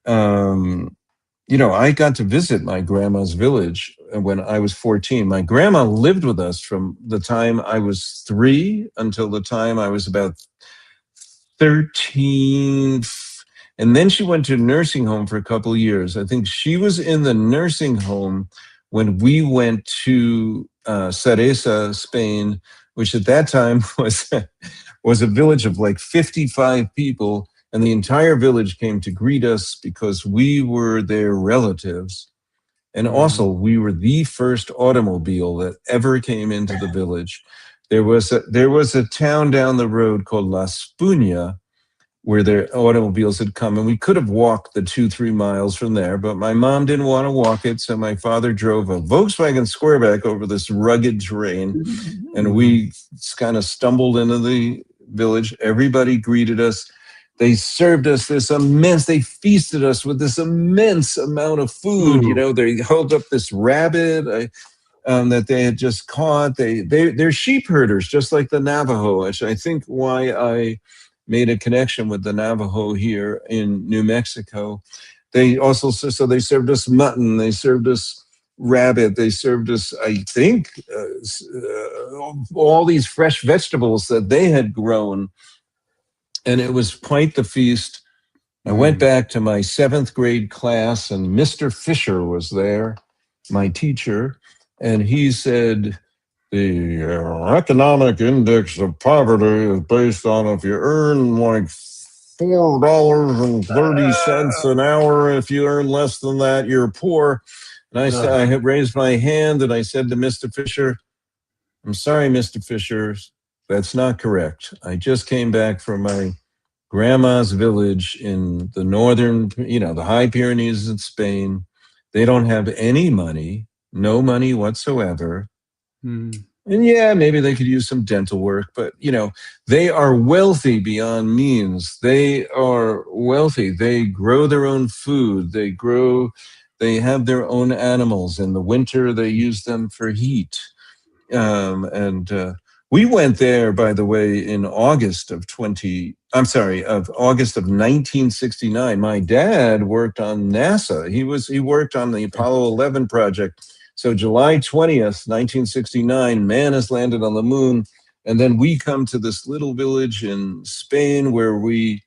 I got to visit my grandma's village when I was 14. My grandma lived with us from the time I was 3 until the time I was about 13. And then she went to a nursing home for a couple of years. I think she was in the nursing home when we went to Cereza, Spain, which at that time was a village of like 55 people. And the entire village came to greet us because we were their relatives. And also, we were the first automobile that ever came into the village. There was a town down the road called La Spugna, where their automobiles had come, and we could have walked the 2-3 miles from there, but my mom didn't want to walk it, so my father drove a Volkswagen Squareback over this rugged terrain, and we kind of stumbled into the village. Everybody greeted us. They served us they feasted us with this immense amount of food. They held up this rabbit that they had just caught. They're sheep herders, just like the Navajo, which I think why I made a connection with the Navajo here in New Mexico. They also, so they served us mutton, they served us rabbit, they served us, I think, all these fresh vegetables that they had grown. And it was quite the feast. I went back to my 7th grade class, and Mr. Fisher was there, my teacher, and he said, the economic index of poverty is based on if you earn like $4.30 an hour. If you earn less than that, you're poor. And I said, I had raised my hand, and I said to Mr. Fisher, I'm sorry, Mr. Fisher, that's not correct. I just came back from my grandma's village in the northern, the High Pyrenees in Spain. They don't have any money, no money whatsoever. And yeah, maybe they could use some dental work, but they are wealthy beyond means. They are wealthy. They grow their own food. They have their own animals. In the winter, they use them for heat. And we went there, by the way, in August of 1969. My dad worked on NASA. He worked on the Apollo 11 project. So July 20th, 1969, man has landed on the moon. And then we come to this little village in Spain where we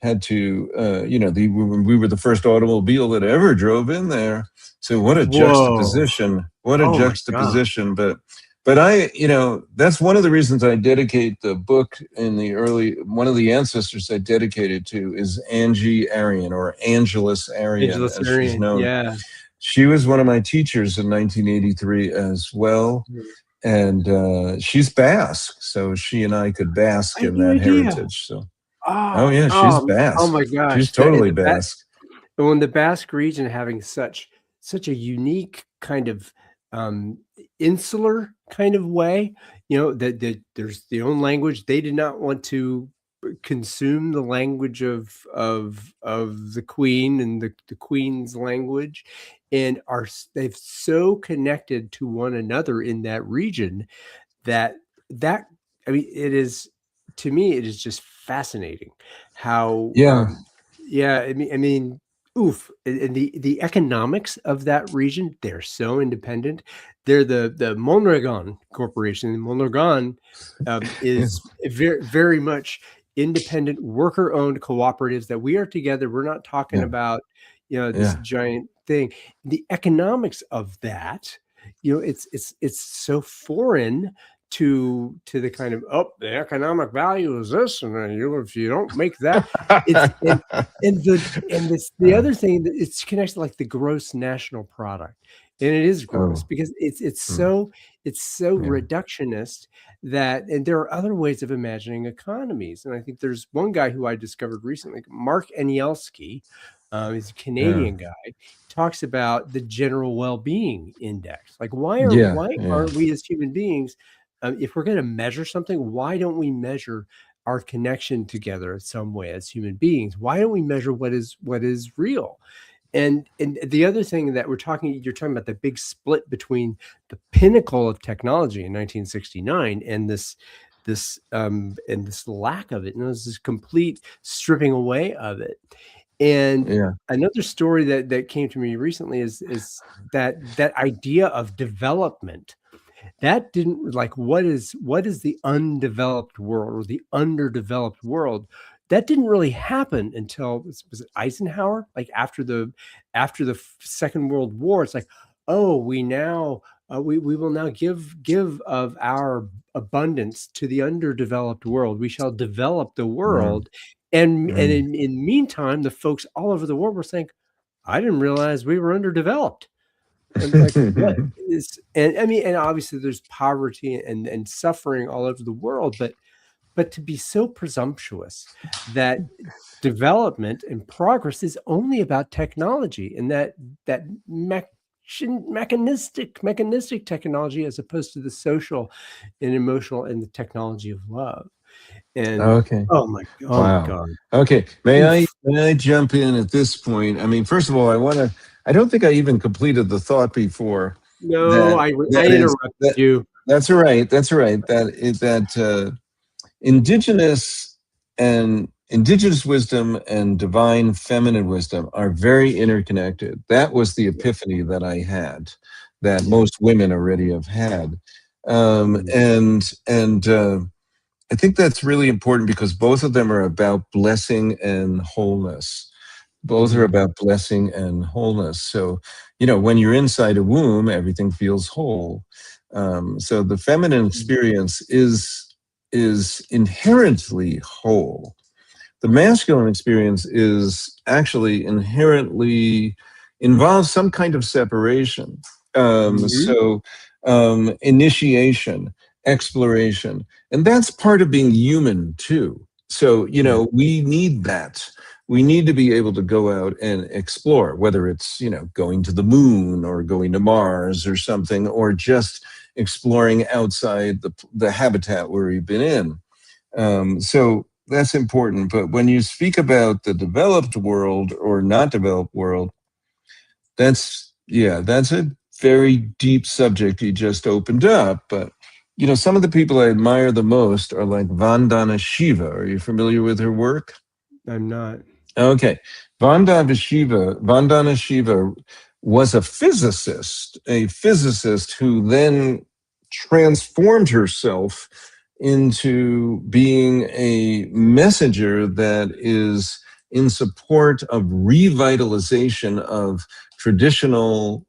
had to, we were the first automobile that ever drove in there. So what a juxtaposition! What a juxtaposition! But I, that's one of the reasons I dedicate the book one of the ancestors I dedicated to is Angie Arian, or Angelus Arian, as she's known. Yeah. She was one of my teachers in 1983 as well. And she's Basque, so she and I could bask in that heritage. So Oh Oh, yeah, she's oh Basque. my She's gosh, totally Basque. the Basque region having such a unique kind of um, insular kind of way, that there's their own language. They did not want to consume the language of the queen and the queen's language, and they've so connected to one another in that region that that I mean, it is, to me, it is just fascinating how, Yeah, yeah, I mean, oof, and the economics of that region, they're so independent. They're the Mondragon Corporation. Mondragon yeah, is very, very much independent, worker-owned cooperatives that we are together. We're not talking yeah, about, this yeah. giant thing. The economics of that, it's so foreign to the kind of, oh, the economic value is this, and then if you don't make that, it's the Uh, other thing that it's connected, like the gross national product, and it is gross oh, because mm, it's so yeah, reductionist that, and there are other ways of imagining economies, and I think there's one guy who I discovered recently, Mark Anielski. He's a yeah, Canadian guy, talks about the general well-being index. Like, yeah, why yeah. aren't we as human beings, if we're going to measure something, why don't we measure our connection together in some way as human beings? Why don't we measure what is real? And the other thing that you're talking about, the big split between the pinnacle of technology in 1969 and this lack of it, and this complete stripping away of it. And Yeah. another story that came to me recently is that idea of development that didn't, like, what is the undeveloped world or the underdeveloped world, that didn't really happen until, was it Eisenhower, like after the Second World War. It's like, oh, we will now give of our abundance to the underdeveloped world. We shall develop the Mm, world. And mm. in meantime, the folks all over the world were saying, I didn't realize we were underdeveloped. And like, what is, and I mean, and obviously there's poverty and suffering all over the world, but to be so presumptuous that development and progress is only about technology, and that mechanistic technology, as opposed to the social and emotional and the technology of love. And Okay. oh my Wow. God. Okay. Oof. May I jump in at this point? I mean, first of all, I don't think I even completed the thought before No, that I that is interrupted that you. that's all right. That's all right. That indigenous and indigenous wisdom and divine feminine wisdom are very interconnected. That was the Yeah. epiphany that I had, that Yeah. most women already have had. Mm, And I think that's really important because both of them are about blessing and wholeness. Both are mhm, about blessing and wholeness. So, when you're inside a womb, everything feels whole. So the feminine mm, experience is inherently whole. The masculine experience is actually inherently involves some kind of separation. mhm, Initiation, exploration, and that's part of being human too. So, yeah. we need that. We need to be able to go out and explore, whether it's, going to the moon or going to Mars or something, or just exploring outside the habitat where we've been in. So that's important. But when you speak about the developed world or not developed world, that's a very deep subject you just opened up. But some of the people I admire the most are like Vandana Shiva. Are you familiar with her work? I'm not. Okay. Vandana Shiva was a physicist who then transformed herself into being a messenger that is in support of revitalization of traditional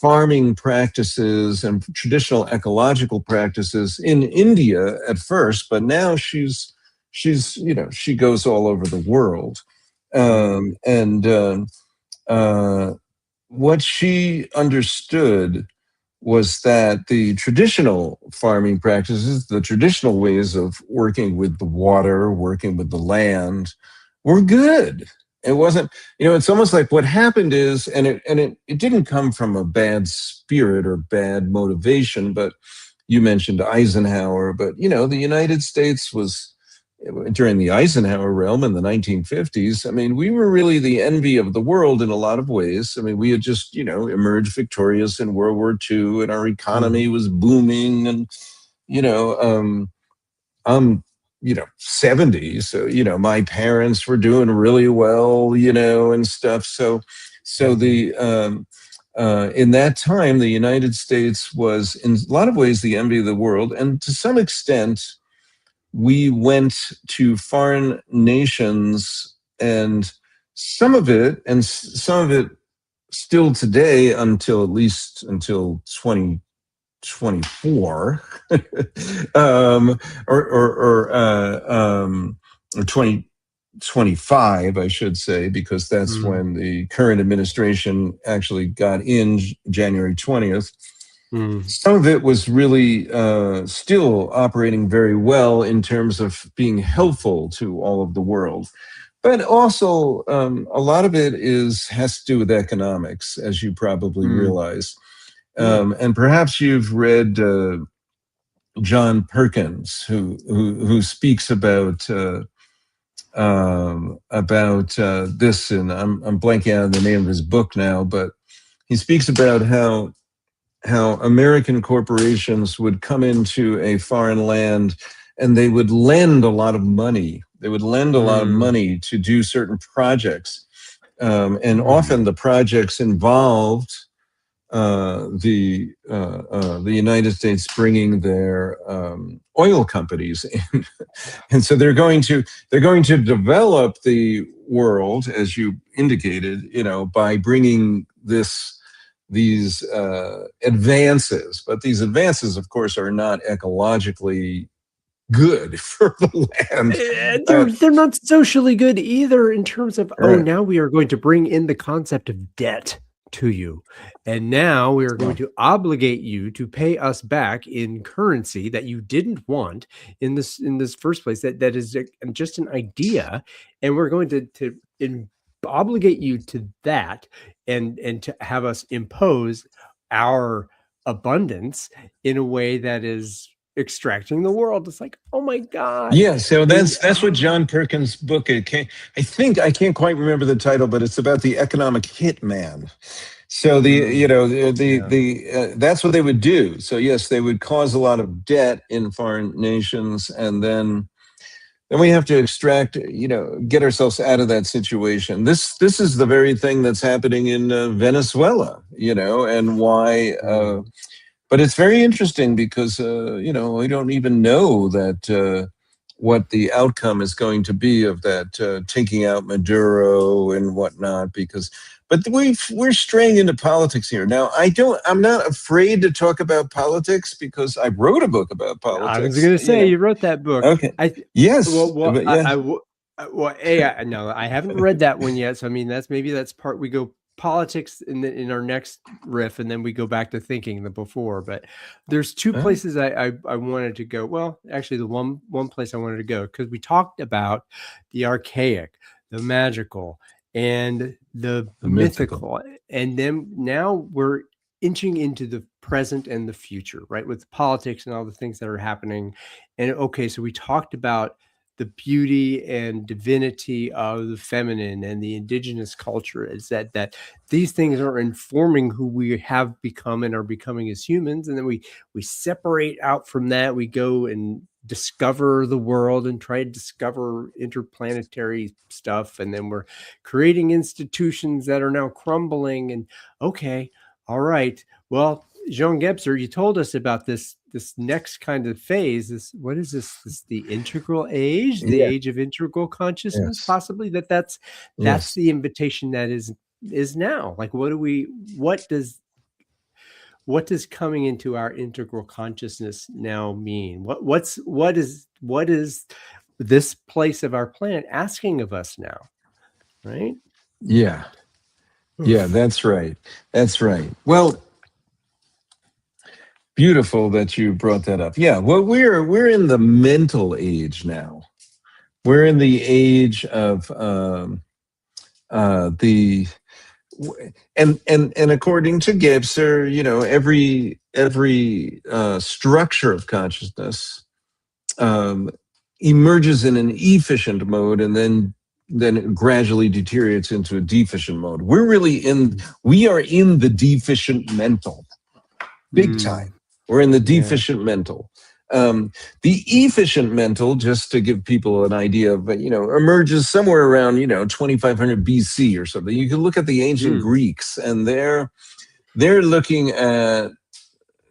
farming practices and traditional ecological practices in India at first, but now she goes all over the world, Mm, and what she understood was that the traditional farming practices, the traditional ways of working with the water, working with the land, were good. It wasn't, it's almost like what happened is, and it didn't come from a bad spirit or bad motivation, but you mentioned Eisenhower, but the United States was during the Eisenhower realm in the 1950s. I mean, we were really the envy of the world in a lot of ways. I mean, we had just, emerged victorious in World War II, and our economy was booming. And, you know, I'm, 70, so, my parents were doing really well, and stuff. So in that time, the United States was in a lot of ways the envy of the world. And to some extent, we went to foreign nations, and some of it still today, until at least until 2024, or 2025, I should say, because that's when the current administration actually got in January 20th. Some of it was really still operating very well in terms of being helpful to all of the world. But also, a lot of it has to do with economics, as you probably realize. And perhaps you've read John Perkins, who speaks about this, and I'm blanking out on the name of his book now, but he speaks about how American corporations would come into a foreign land and they would lend a lot of money. They would lend a lot of money to do certain projects. And often the projects involved the United States bringing their oil companies in. And so they're going to develop the world, as you indicated, by bringing these advances. But these advances, of course, are not ecologically good for the land. They're not socially good either, in terms of, now we are going to bring in the concept of debt to you, and now we are going to obligate you to pay us back in currency that you didn't want in this first place. That is just an idea, and we're going to obligate you to that, and to have us impose our abundance in a way that is extracting the world. It's like, oh my God. Yeah, so that's what John Perkins' book. I can't quite remember the title, but it's about the economic hitman. So that's what they would do. So yes, they would cause a lot of debt in foreign nations, and then we have to extract, get ourselves out of that situation. This is the very thing that's happening in Venezuela, and why. But it's very interesting because, we don't even know that what the outcome is going to be of that taking out Maduro and whatnot. But we're straying into politics here. Now, I'm not afraid to talk about politics because I wrote a book about politics. I was going to say, you wrote that book. Okay. Yes. Well, I haven't read that one yet. So, I mean, that's part, we go politics in our next riff, and then we go back to thinking the before. But there's two places I wanted to go. Well, actually, the one place I wanted to go, because we talked about the archaic, the magical, and the mythical, and then now we're inching into the present and the future, right, with politics and all the things that are happening. And okay, so we talked about the beauty and divinity of the feminine and the indigenous culture, is that these things are informing who we have become and are becoming as humans. And then we separate out from that. We go and discover the world and try to discover interplanetary stuff. And then we're creating institutions that are now crumbling. And okay, all right, well, Jean Gebser, you told us about this next kind of phase. What is this? The integral age, the age of integral consciousness, possibly. That's the invitation that is now. Like, what does coming into our integral consciousness now mean? What is this place of our planet asking of us now? Right? Yeah. Yeah, that's right. That's right. Well, beautiful that you brought that up. Yeah, well, we're in the mental age now. We're in the age of the and according to Gebser, every structure of consciousness um, emerges in an efficient mode, and then it gradually deteriorates into a deficient mode. We are in the deficient mental, big time. We're in the deficient mental. The efficient mental, just to give people an idea of, emerges somewhere around, 2500 BC or something. You can look at the ancient Greeks, and they're looking at,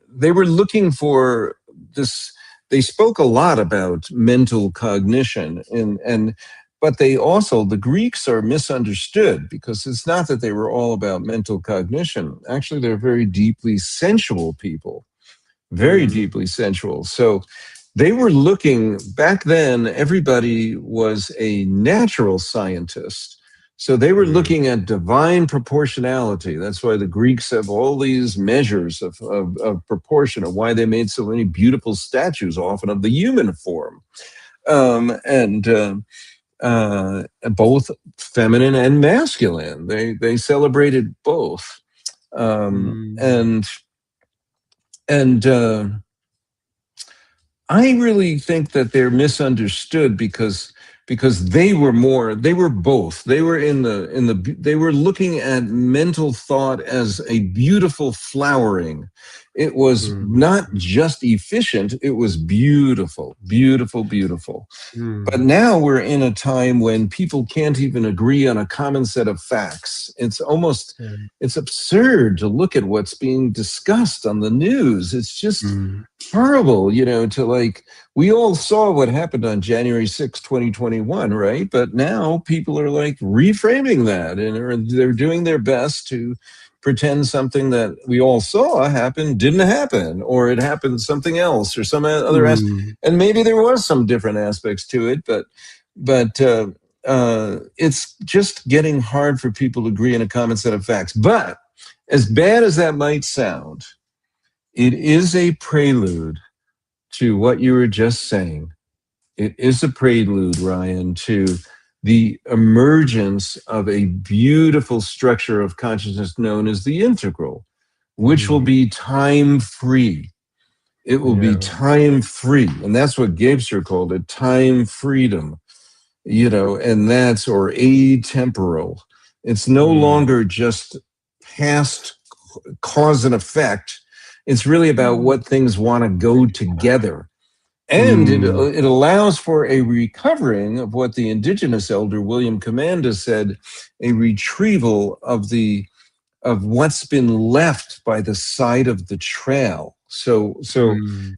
they were looking for this. They spoke a lot about mental cognition, but the Greeks are misunderstood, because it's not that they were all about mental cognition. Actually, they're very deeply sensual people, very deeply sensual. So they were looking, back then, everybody was a natural scientist. So they were looking at divine proportionality. That's why the Greeks have all these measures of proportion, of why they made so many beautiful statues, often of the human form. And both feminine and masculine. They celebrated both. And I really think that they're misunderstood, because they were both. They were they were looking at mental thought as a beautiful flowering. It was not just efficient, it was beautiful, beautiful, beautiful. But now we're in a time when people can't even agree on a common set of facts. It's absurd to look at what's being discussed on the news. It's just horrible, we all saw what happened on January 6, 2021, right? But now people are like reframing that, and they're doing their best to pretend something that we all saw happen didn't happen, or it happened something else, or some other and maybe there was some different aspects to it, but it's just getting hard for people to agree on a common set of facts. But as bad as that might sound, it is a prelude to what you were just saying. It is a prelude, Ryan, to the emergence of a beautiful structure of consciousness known as the integral, which will be time-free. It will be time-free. And that's what Gebser called it, time freedom, and that's, or atemporal. It's no longer just past cause and effect. It's really about what things want to go together. And it allows for a recovering of what the indigenous elder William Commanda said, a retrieval of what's been left by the side of the trail. So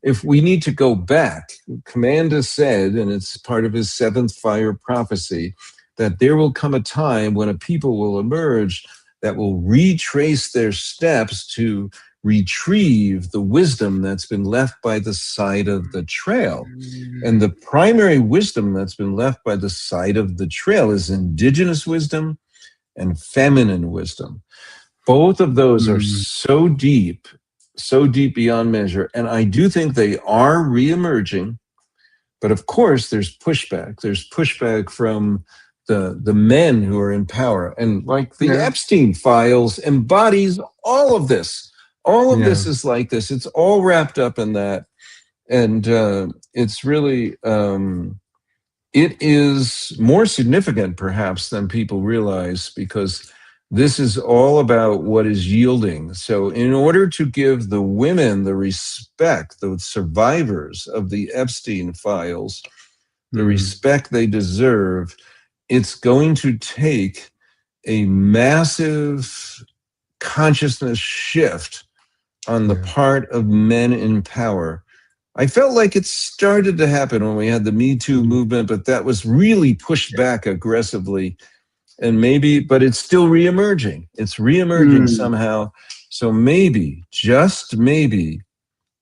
if we need to go back, Commanda said, and it's part of his seventh fire prophecy, that there will come a time when a people will emerge that will retrace their steps to retrieve the wisdom that's been left by the side of the trail. And the primary wisdom that's been left by the side of the trail is indigenous wisdom and feminine wisdom. Both of those are so deep beyond measure. And I do think they are reemerging. But of course, there's pushback. There's pushback from the men who are in power. And like the Epstein files embodies all of this. All of this is like this. It's all wrapped up in that. And it's really, it is more significant perhaps than people realize, because this is all about what is yielding. So in order to give the women the respect, the survivors of the Epstein files, the respect they deserve, it's going to take a massive consciousness shift on the part of men in power. I felt like it started to happen when we had the Me Too movement, but that was really pushed back aggressively. And but it's still reemerging. It's reemerging somehow. So maybe, just maybe,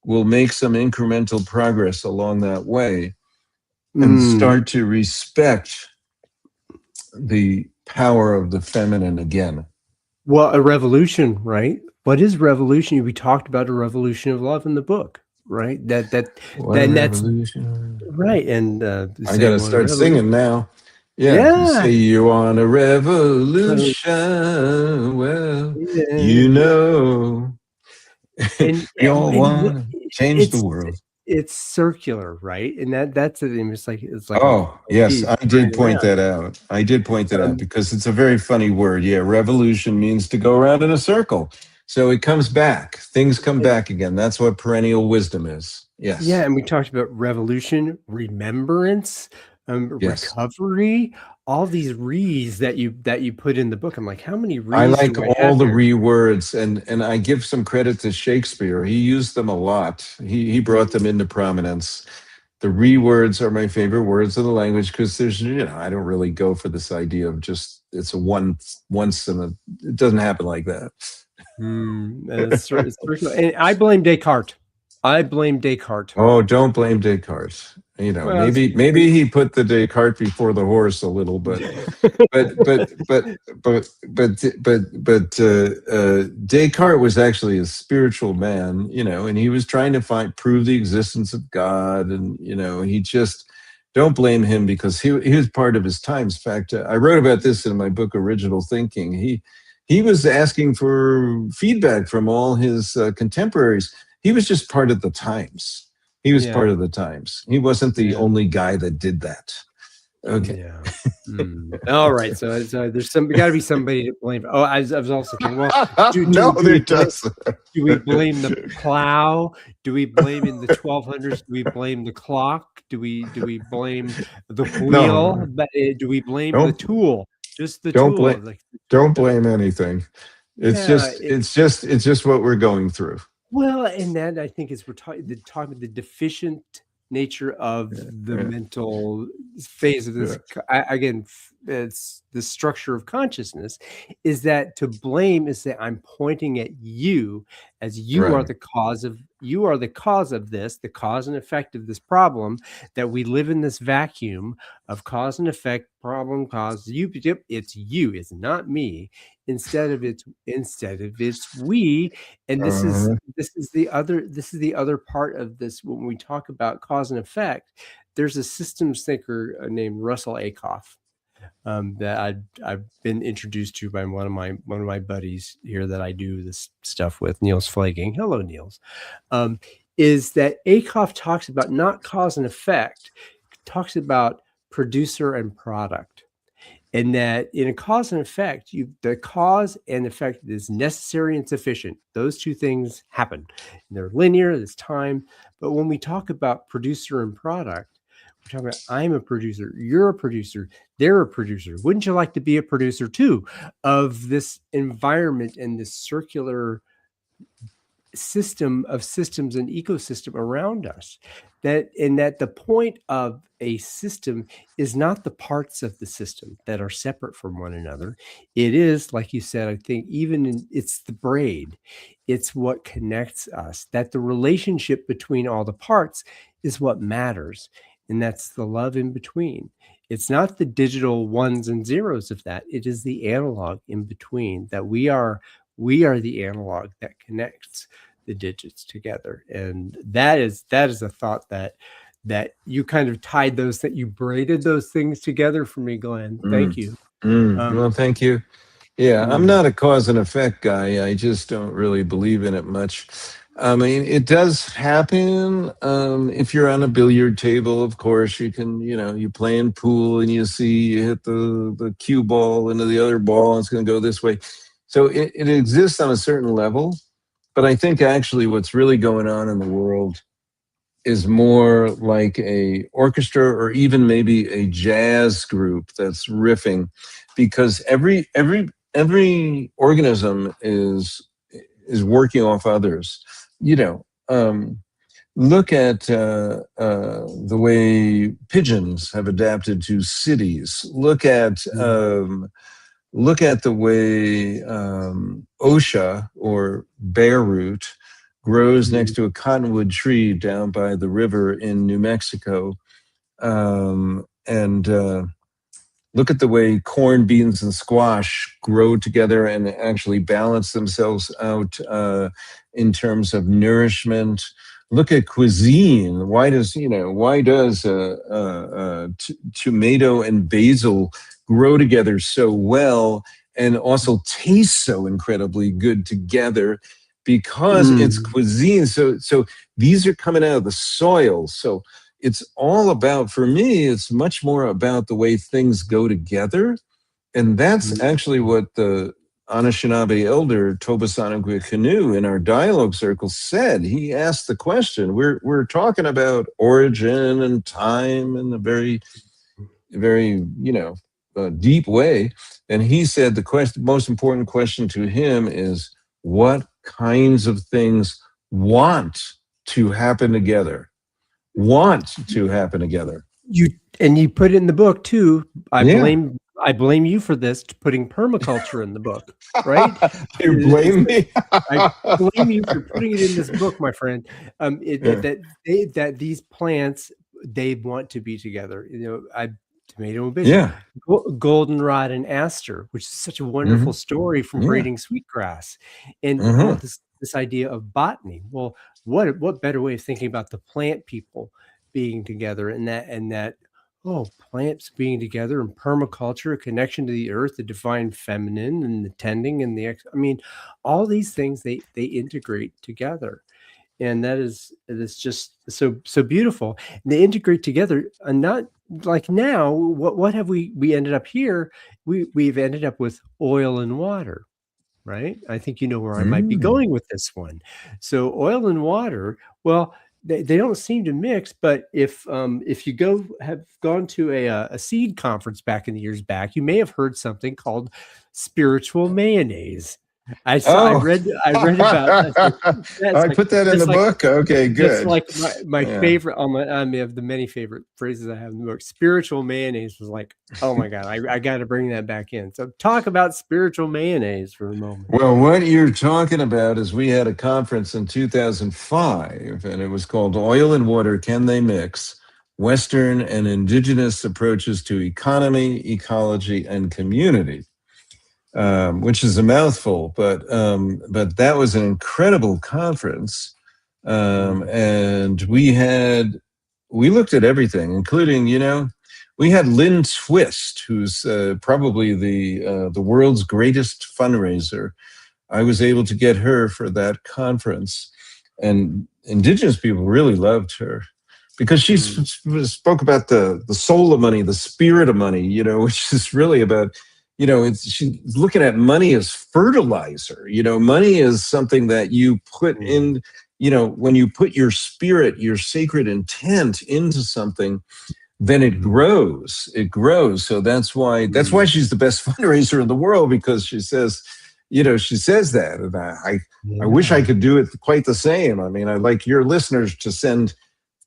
we'll make some incremental progress along that way and start to respect the power of the feminine again. Well, a revolution, right? what is revolution? We talked about a revolution of love in the book, right? What a Then that's revolution. right. And I say got to what a start revolution. singing now. Yeah. Yeah. Say you want a So, revolution. Well, yeah. you know, we all And want to change the it's world. it's circular, right? And that's the thing. It's like a Oh, yes, piece I did turning point around. that out. I did point that out Um, because it's a very funny word. Yeah, revolution means to go around in a circle. So it comes back. Things come and back again. That's what perennial wisdom is. yeah, Yes. and we talked about revolution, remembrance, Yes. recovery, all these re's that you put in the book. I'm like, how many I re's like do I have all the here? re words, and I give some credit to Shakespeare. He used them a lot. He brought them into prominence. The re words are my favorite words of the language because there's, I don't really go for this idea of just it's a once in a, it doesn't happen like that. It's circular. And I blame Descartes. I blame Descartes. Oh, don't blame Descartes. Well, Maybe he put the Descartes before the horse a little, but but but but Descartes was actually a spiritual man, and he was trying to prove the existence of God, and he just don't blame him because he was part of his times. In fact, I wrote about this in my book, Original Thinking. He was asking for feedback from all his contemporaries. He was just part of the times. He was part yeah, of the times. He wasn't the yeah. only guy that did that. Okay. Yeah. All right. So there's got to be somebody to blame. Oh, I was also thinking, well, No, do there we blame doesn't. the plow? Do we blame in the 1200s? Do we blame the clock? Do we blame the wheel? No, But do we blame the don't tool? Just the don't tool, blame like don't blame anything. It's yeah. just it's just what we're going through. Well, and that I think is we're talking the deficient nature of the Yeah, mental phase of yeah, this. Again, it's the structure of consciousness. Is that to blame? Is that I'm pointing at you as you are right. the cause of this, the cause and effect of this problem. That we live in this vacuum of cause and effect, problem, cause. It's you. It's not me. Instead of it's we. And this is Uh, the other part of this. When we talk about cause and effect, there's a systems thinker named Russell Acuff that I've been introduced to by one of my buddies here that I do this stuff with, Niels Flagging. Hello, Niels. Is that Acuff talks about not cause and effect, talks about producer and product. And that in a cause and effect, the cause and effect is necessary and sufficient. Those two things happen. And they're linear, there's time. But when we talk about producer and product, we're talking about I'm a producer, you're a producer, they're a producer. Wouldn't you like to be a producer too of this environment and this circular system of systems and ecosystem around us? That the point of a system is not the parts of the system that are separate from one another. It is, like you said, I think it's the braid. It's what connects us. That the relationship between all the parts is what matters, and that's the love in between. It's not the digital ones and zeros of that. It is the analog in between. That we are the analog that connects the digits together. And that is a thought that you kind of tied those, that you braided those things together for me, Glenn. Thank mm, you. well, thank you. Yeah, I'm Mm, not a cause and effect guy. I just don't really believe in it much. I mean, it does happen. If you're on a billiard table, of course, you playing pool and you hit the cue ball into the other ball and it's going to go this way. So it exists on a certain level. But I think actually what's really going on in the world is more like a orchestra or even maybe a jazz group that's riffing, because every organism is working off others. You know, look at the way pigeons have adapted to cities. Look at the way OSHA, or bear root, grows mm, next to a cottonwood tree down by the river in New Mexico. And look at the way corn, beans, and squash grow together and actually balance themselves out in terms of nourishment. Look at cuisine. Why does tomato and basil grow together so well and also taste so incredibly good together? Because it's Mm. cuisine. So these are coming out of the soil. So it's all about, for me, it's much more about the way things go together. And that's actually what the Anishinaabe elder Tobasanagwe Canoe in our dialogue circle said. He asked the question. We're talking about origin and time in a very, very, deep way. And he said most important question to him is, what kinds of things want to happen together? Want to happen together. You put it in the book too. I Yeah. blame you for this, putting permaculture in the book, right? You blame me? I blame you for putting it in this book, my friend. Yeah. That these plants, they want to be together. Tomato and basil, Yeah. goldenrod and aster, which is such a wonderful Hmm. story from Yeah. braiding sweetgrass, and Uh-huh. this idea of botany. Well, what better way of thinking about the plant people being together, and that plants being together, and permaculture, a connection to the earth, the divine feminine, and the tending, and I mean, all these things, they integrate together, and it is just so beautiful. And they integrate together, and not like now. What have we ended up here? We've ended up with oil and water, right? I think you know where I might be Mm. going with this one. So oil and water, well, they don't seem to mix, but if you have gone to a seed conference back in the years back, you may have heard something called spiritual mayonnaise. Oh, I read about that. That's I like put that in that's the like book. Okay, that's good. like my Yeah. favorite I mean, of the many favorite phrases I have in the book. Spiritual mayonnaise was like, oh my God, I got to bring that back in. So talk about spiritual mayonnaise for a moment. Well, what you're talking about is we had a conference in 2005, and it was called Oil and Water, Can They Mix? Western and Indigenous Approaches to Economy, Ecology, and Community. Which is a mouthful, but that was an incredible conference, Mm. and we looked at everything, including we had Lynn Twist, who's probably the world's greatest fundraiser. I was able to get her for that conference, and Indigenous people really loved her because she Mm. spoke about the soul of money, the spirit of money, which is really about, she's looking at money as fertilizer. Money is something that you put Mm. in, when you put your spirit, your sacred intent into something, then it Mm. grows. It grows. So that's why Mm. she's the best fundraiser in the world, because she says that, and I wish I Yeah. could do it quite the same. I mean, I'd like your listeners to send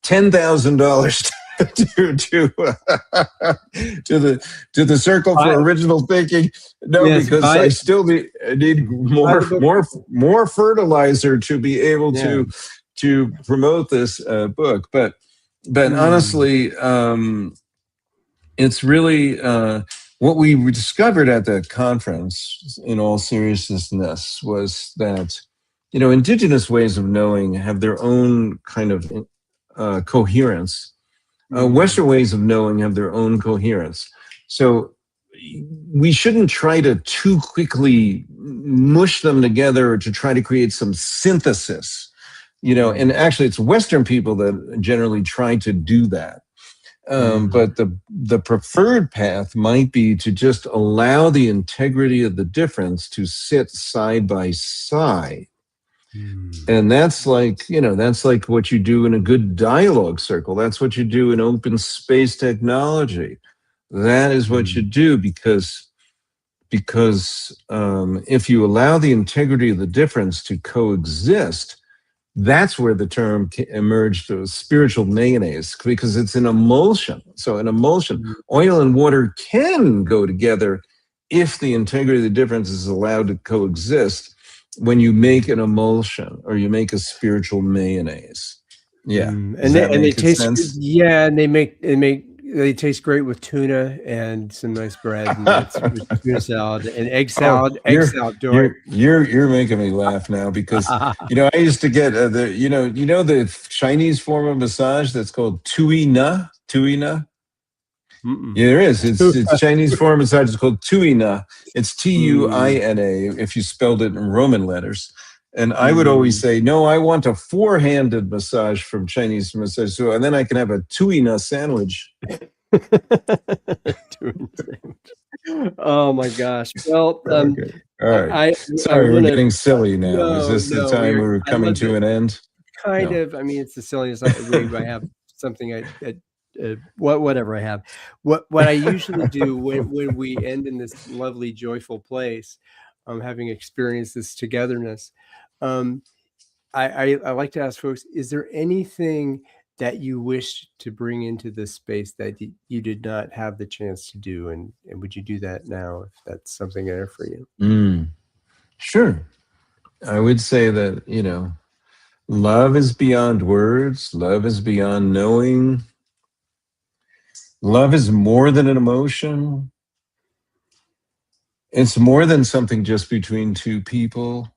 $10,000 to the Circle Buy, for Original Thinking. No, yes, because buy I it. still need Buy more the book. more more fertilizer to be able Yeah. to promote this book. But Mm. honestly, it's really what we discovered at that conference, in all seriousness, was that indigenous ways of knowing have their own kind of coherence. Mm. Western ways of knowing have their own coherence. So we shouldn't try to too quickly mush them together or to try to create some synthesis. And Mm. actually, it's Western people that generally try to do that. Mm. But the preferred path might be to just allow the integrity of the difference to sit side by side. Mm. And that's like what you do in a good dialogue circle. That's what you do in open space technology. That is what you Mm. do, because if you allow the integrity of the difference to coexist, that's where the term emerged as spiritual mayonnaise, because it's an emulsion. So an emulsion, Mm. oil and water can go together if the integrity of the difference is allowed to coexist. When you make an emulsion or you make a spiritual mayonnaise, yeah, Mm. does And that they make taste good. sense? Yeah, and they make they taste great with tuna and some nice bread, and that's with tuna salad and egg Oh, salad. Egg salad, do you're making me laugh now because I? I used to get the Chinese form of massage that's called tui na. Mm-mm. Yeah, there is. It's Chinese form massage. It's called tuina. It's Mm, Tuina if you spelled it in Roman letters. And I would always mm. say, no, I want a four-handed massage from Chinese massage. So, and then I can have a tuina sandwich. Doing sandwich. Oh my gosh. Well, Okay. All right. I Sorry, we're want to. getting silly now. Is No, this the no, time we're I coming loved to it. an end? Kind No. of. I mean, it's the silliness. I have something whatever I have. What I usually do when we end in this lovely, joyful place, having experienced this togetherness, um, I like to ask folks: is there anything that you wish to bring into this space that you did not have the chance to do, and would you do that now if that's something there for you? Sure. I would say that, love is beyond words. Love is beyond knowing. Love is more than an emotion. It's more than something just between two people.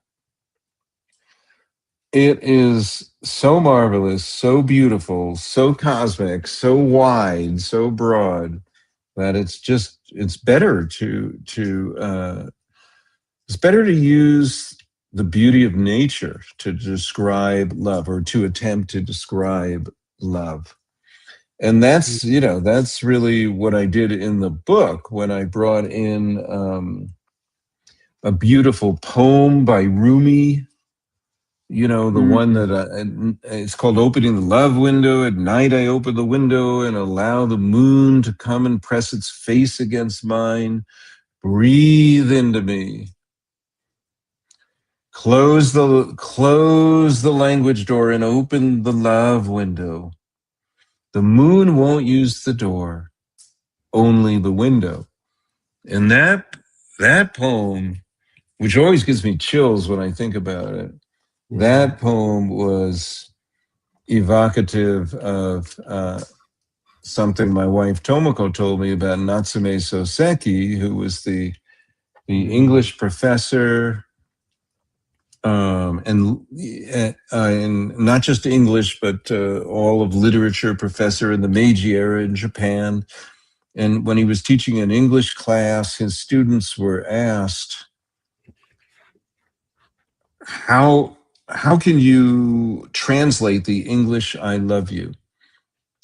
It is so marvelous, so beautiful, so cosmic, so wide, so broad that it's better it's better to use the beauty of nature to describe love or to attempt to describe love. And that's really what I did in the book when I brought in a beautiful poem by Rumi. The one Mm. that it's called Opening the Love Window. At night, I open the window and allow the moon to come and press its face against mine. Breathe into me. Close the language door and open the love window. The moon won't use the door, only the window. And that poem, which always gives me chills when I think about it, Yeah. that poem was evocative of something my wife Tomoko told me about Natsume Soseki, who was the Mm. English professor, and not just English, but all of literature professor in the Meiji era in Japan. And when he was teaching an English class, his students were asked, how can you translate the English "I love you"?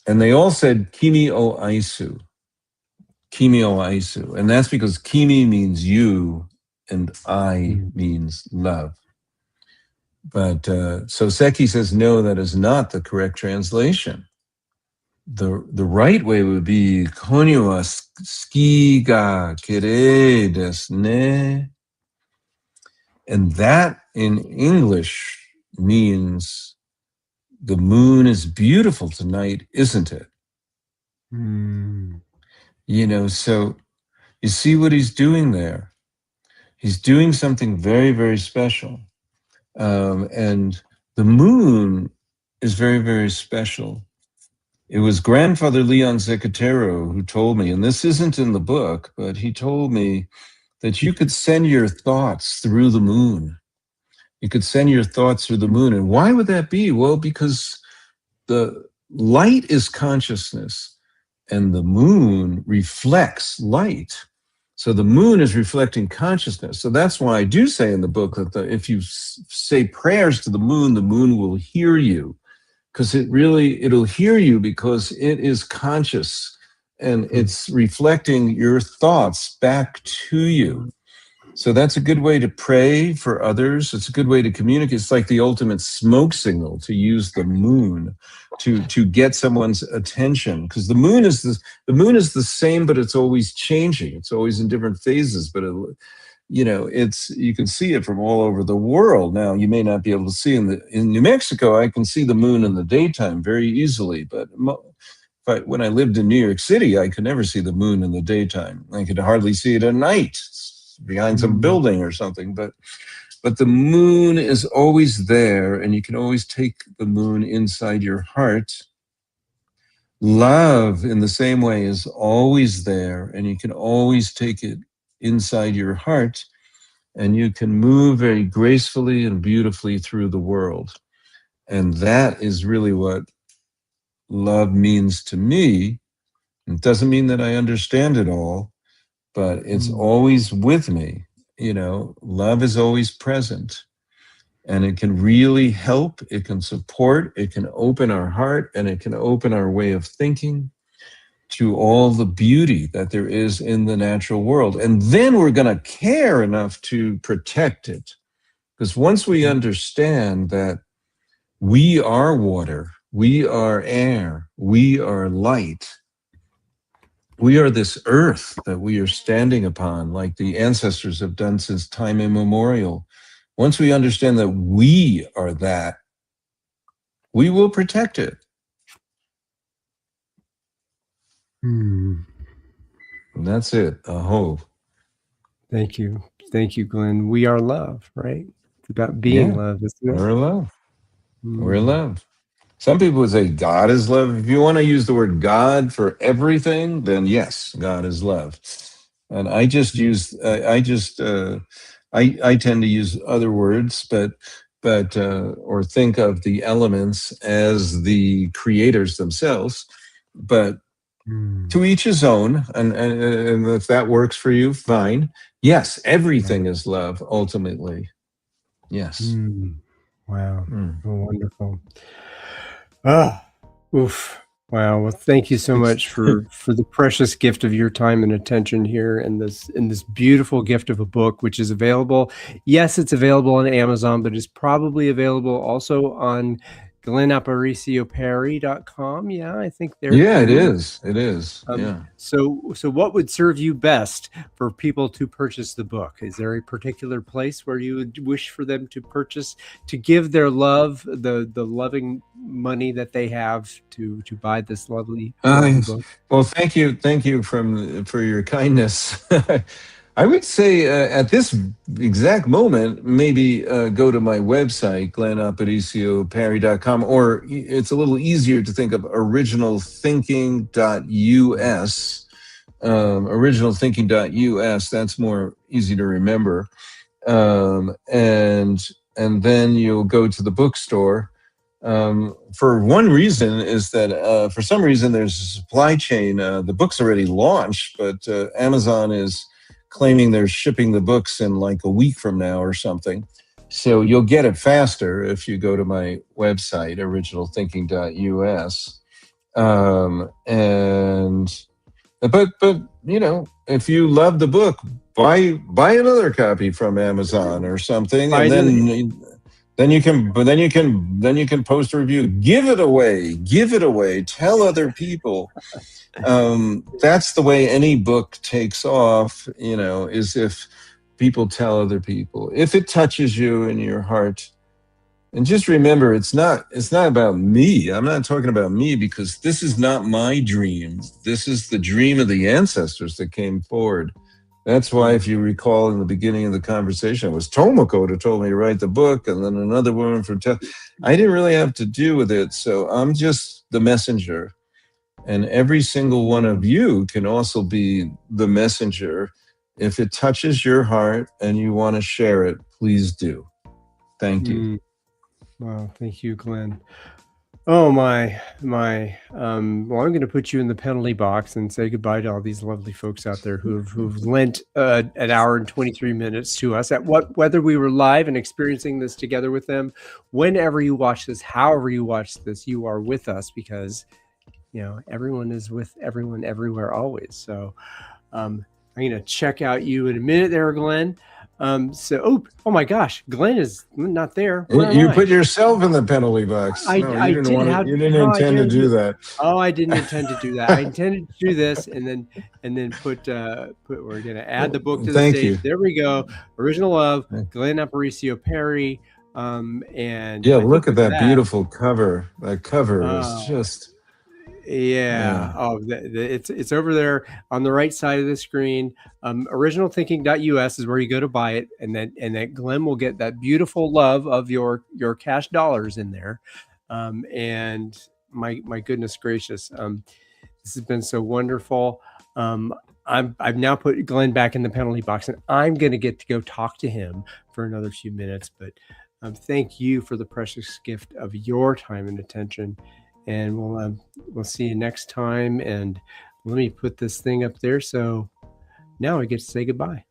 And they all said "Kimi o aisu." Kimi o aisu. And that's because Kimi means you and I Mm. means love. But Soseki says, no, that is not the correct translation. The right way would be Konyo wa suki ga kirei desu ne. And that in English means the moon is beautiful tonight, isn't it? Mm. So you see what he's doing there. He's doing something very, very special. And the moon is very, very special. It was grandfather Leon Zacatero who told me, and this isn't in the book, but he told me that you could send your thoughts through the moon. You could send your thoughts through the moon. And why would that be? Well, because the light is consciousness and the moon reflects light. So the moon is reflecting consciousness. So that's why I do say in the book that if you say prayers to the moon will hear you, because it'll hear you because it is conscious and it's reflecting your thoughts back to you. So that's a good way to pray for others. It's a good way to communicate. It's like the ultimate smoke signal to use the moon to get someone's attention, because the moon is the same, but it's always changing. It's always in different phases, but you can see it from all over the world. Now, you may not be able to see in New Mexico. I can see the moon in the daytime very easily, but when I lived in New York City, I could never see the moon in the daytime. I could hardly see it at night behind some Mm. building or something. But the moon is always there, and you can always take the moon inside your heart Love, in the same way, is always there, and you can always take it inside your heart, and you can move very gracefully and beautifully through the world. And that is really what love means to me. It doesn't mean that I understand it all, but it's always with me. Love is always present, and it can really help, it can support, it can open our heart, and it can open our way of thinking to all the beauty that there is in the natural world. And then we're going to care enough to protect it. Because once we understand that we are water, we are air, we are light, we are this earth that we are standing upon, like the ancestors have done since time immemorial. Once we understand that we are that, we will protect it. And that's it. Aho. Thank you. Thank you, Glenn. We are love, right? It's about being love, isn't it? We're love. We're love. Some people would say God is love. If you want to use the word God for everything, then yes, God is love. And I just use, I tend to use other words, but or think of the elements as the creators themselves. But to each his own, and if that works for you, fine. Yes, everything is love, ultimately. Yes. Wow. Wonderful. Oof. Wow. Well, thank you so much for the precious gift of your time and attention here, and this beautiful gift of a book, which is available. Yes, it's available on Amazon, but it's probably available also on GlennAparicioParry.com. Yeah, I think there. Yeah, it is. It is. Yeah. So what would serve you best for people to purchase the book? Is there a particular place where you would wish for them to purchase, to give their love, the loving money that they have to buy this lovely book? Well, thank you for your kindness. I would say at this exact moment, maybe go to my website, GlennAparicioParry.com, or it's a little easier to think of originalthinking.us. Originalthinking.us. That's more easy to remember. And then you'll go to the bookstore. For one reason is that for some reason there's a supply chain. The book's already launched, but Amazon is claiming they're shipping the books in like a week from now or something. So you'll get it faster if you go to my website, originalthinking.us. But if you love the book, buy another copy from Amazon or something, and then you can post a review. Give it away. Tell other people. That's the way any book takes off, is if people tell other people. If it touches you in your heart, and just remember, it's not about me. I'm not talking about me, because this is not my dream. This is the dream of the ancestors that came forward. That's why, if you recall in the beginning of the conversation, it was Tomoko that told me to write the book, and then another woman from I didn't really have to do with it. So I'm just the messenger. And every single one of you can also be the messenger. If it touches your heart and you want to share it, please do. Thank you. Wow, thank you, Glenn. Oh my. Well, I'm going to put you in the penalty box and say goodbye to all these lovely folks out there who've lent an hour and 23 minutes to us. Whether we were live and experiencing this together with them, whenever you watch this, however you watch this, you are with us, because everyone is with everyone everywhere always. So I'm going to check out you in a minute there, Glenn. Oh my gosh, Glenn is not there. You put yourself in the penalty box. You didn't intend to do that. Oh, I didn't intend to do that. I intended to do this and then put we're going to add the book to the stage. You. There we go. Original Love, Glenn Aparicio Parry. And yeah, look at that beautiful cover. That cover is just. Yeah. Oh, it's over there on the right side of the screen. Originalthinking.us is where you go to buy it, and then Glenn will get that beautiful love of your cash dollars in there. And my goodness gracious. This has been so wonderful. I've now put Glenn back in the penalty box, and I'm going to get to go talk to him for another few minutes. But thank you for the precious gift of your time and attention. And we'll see you next time. And let me put this thing up there. So now I get to say goodbye.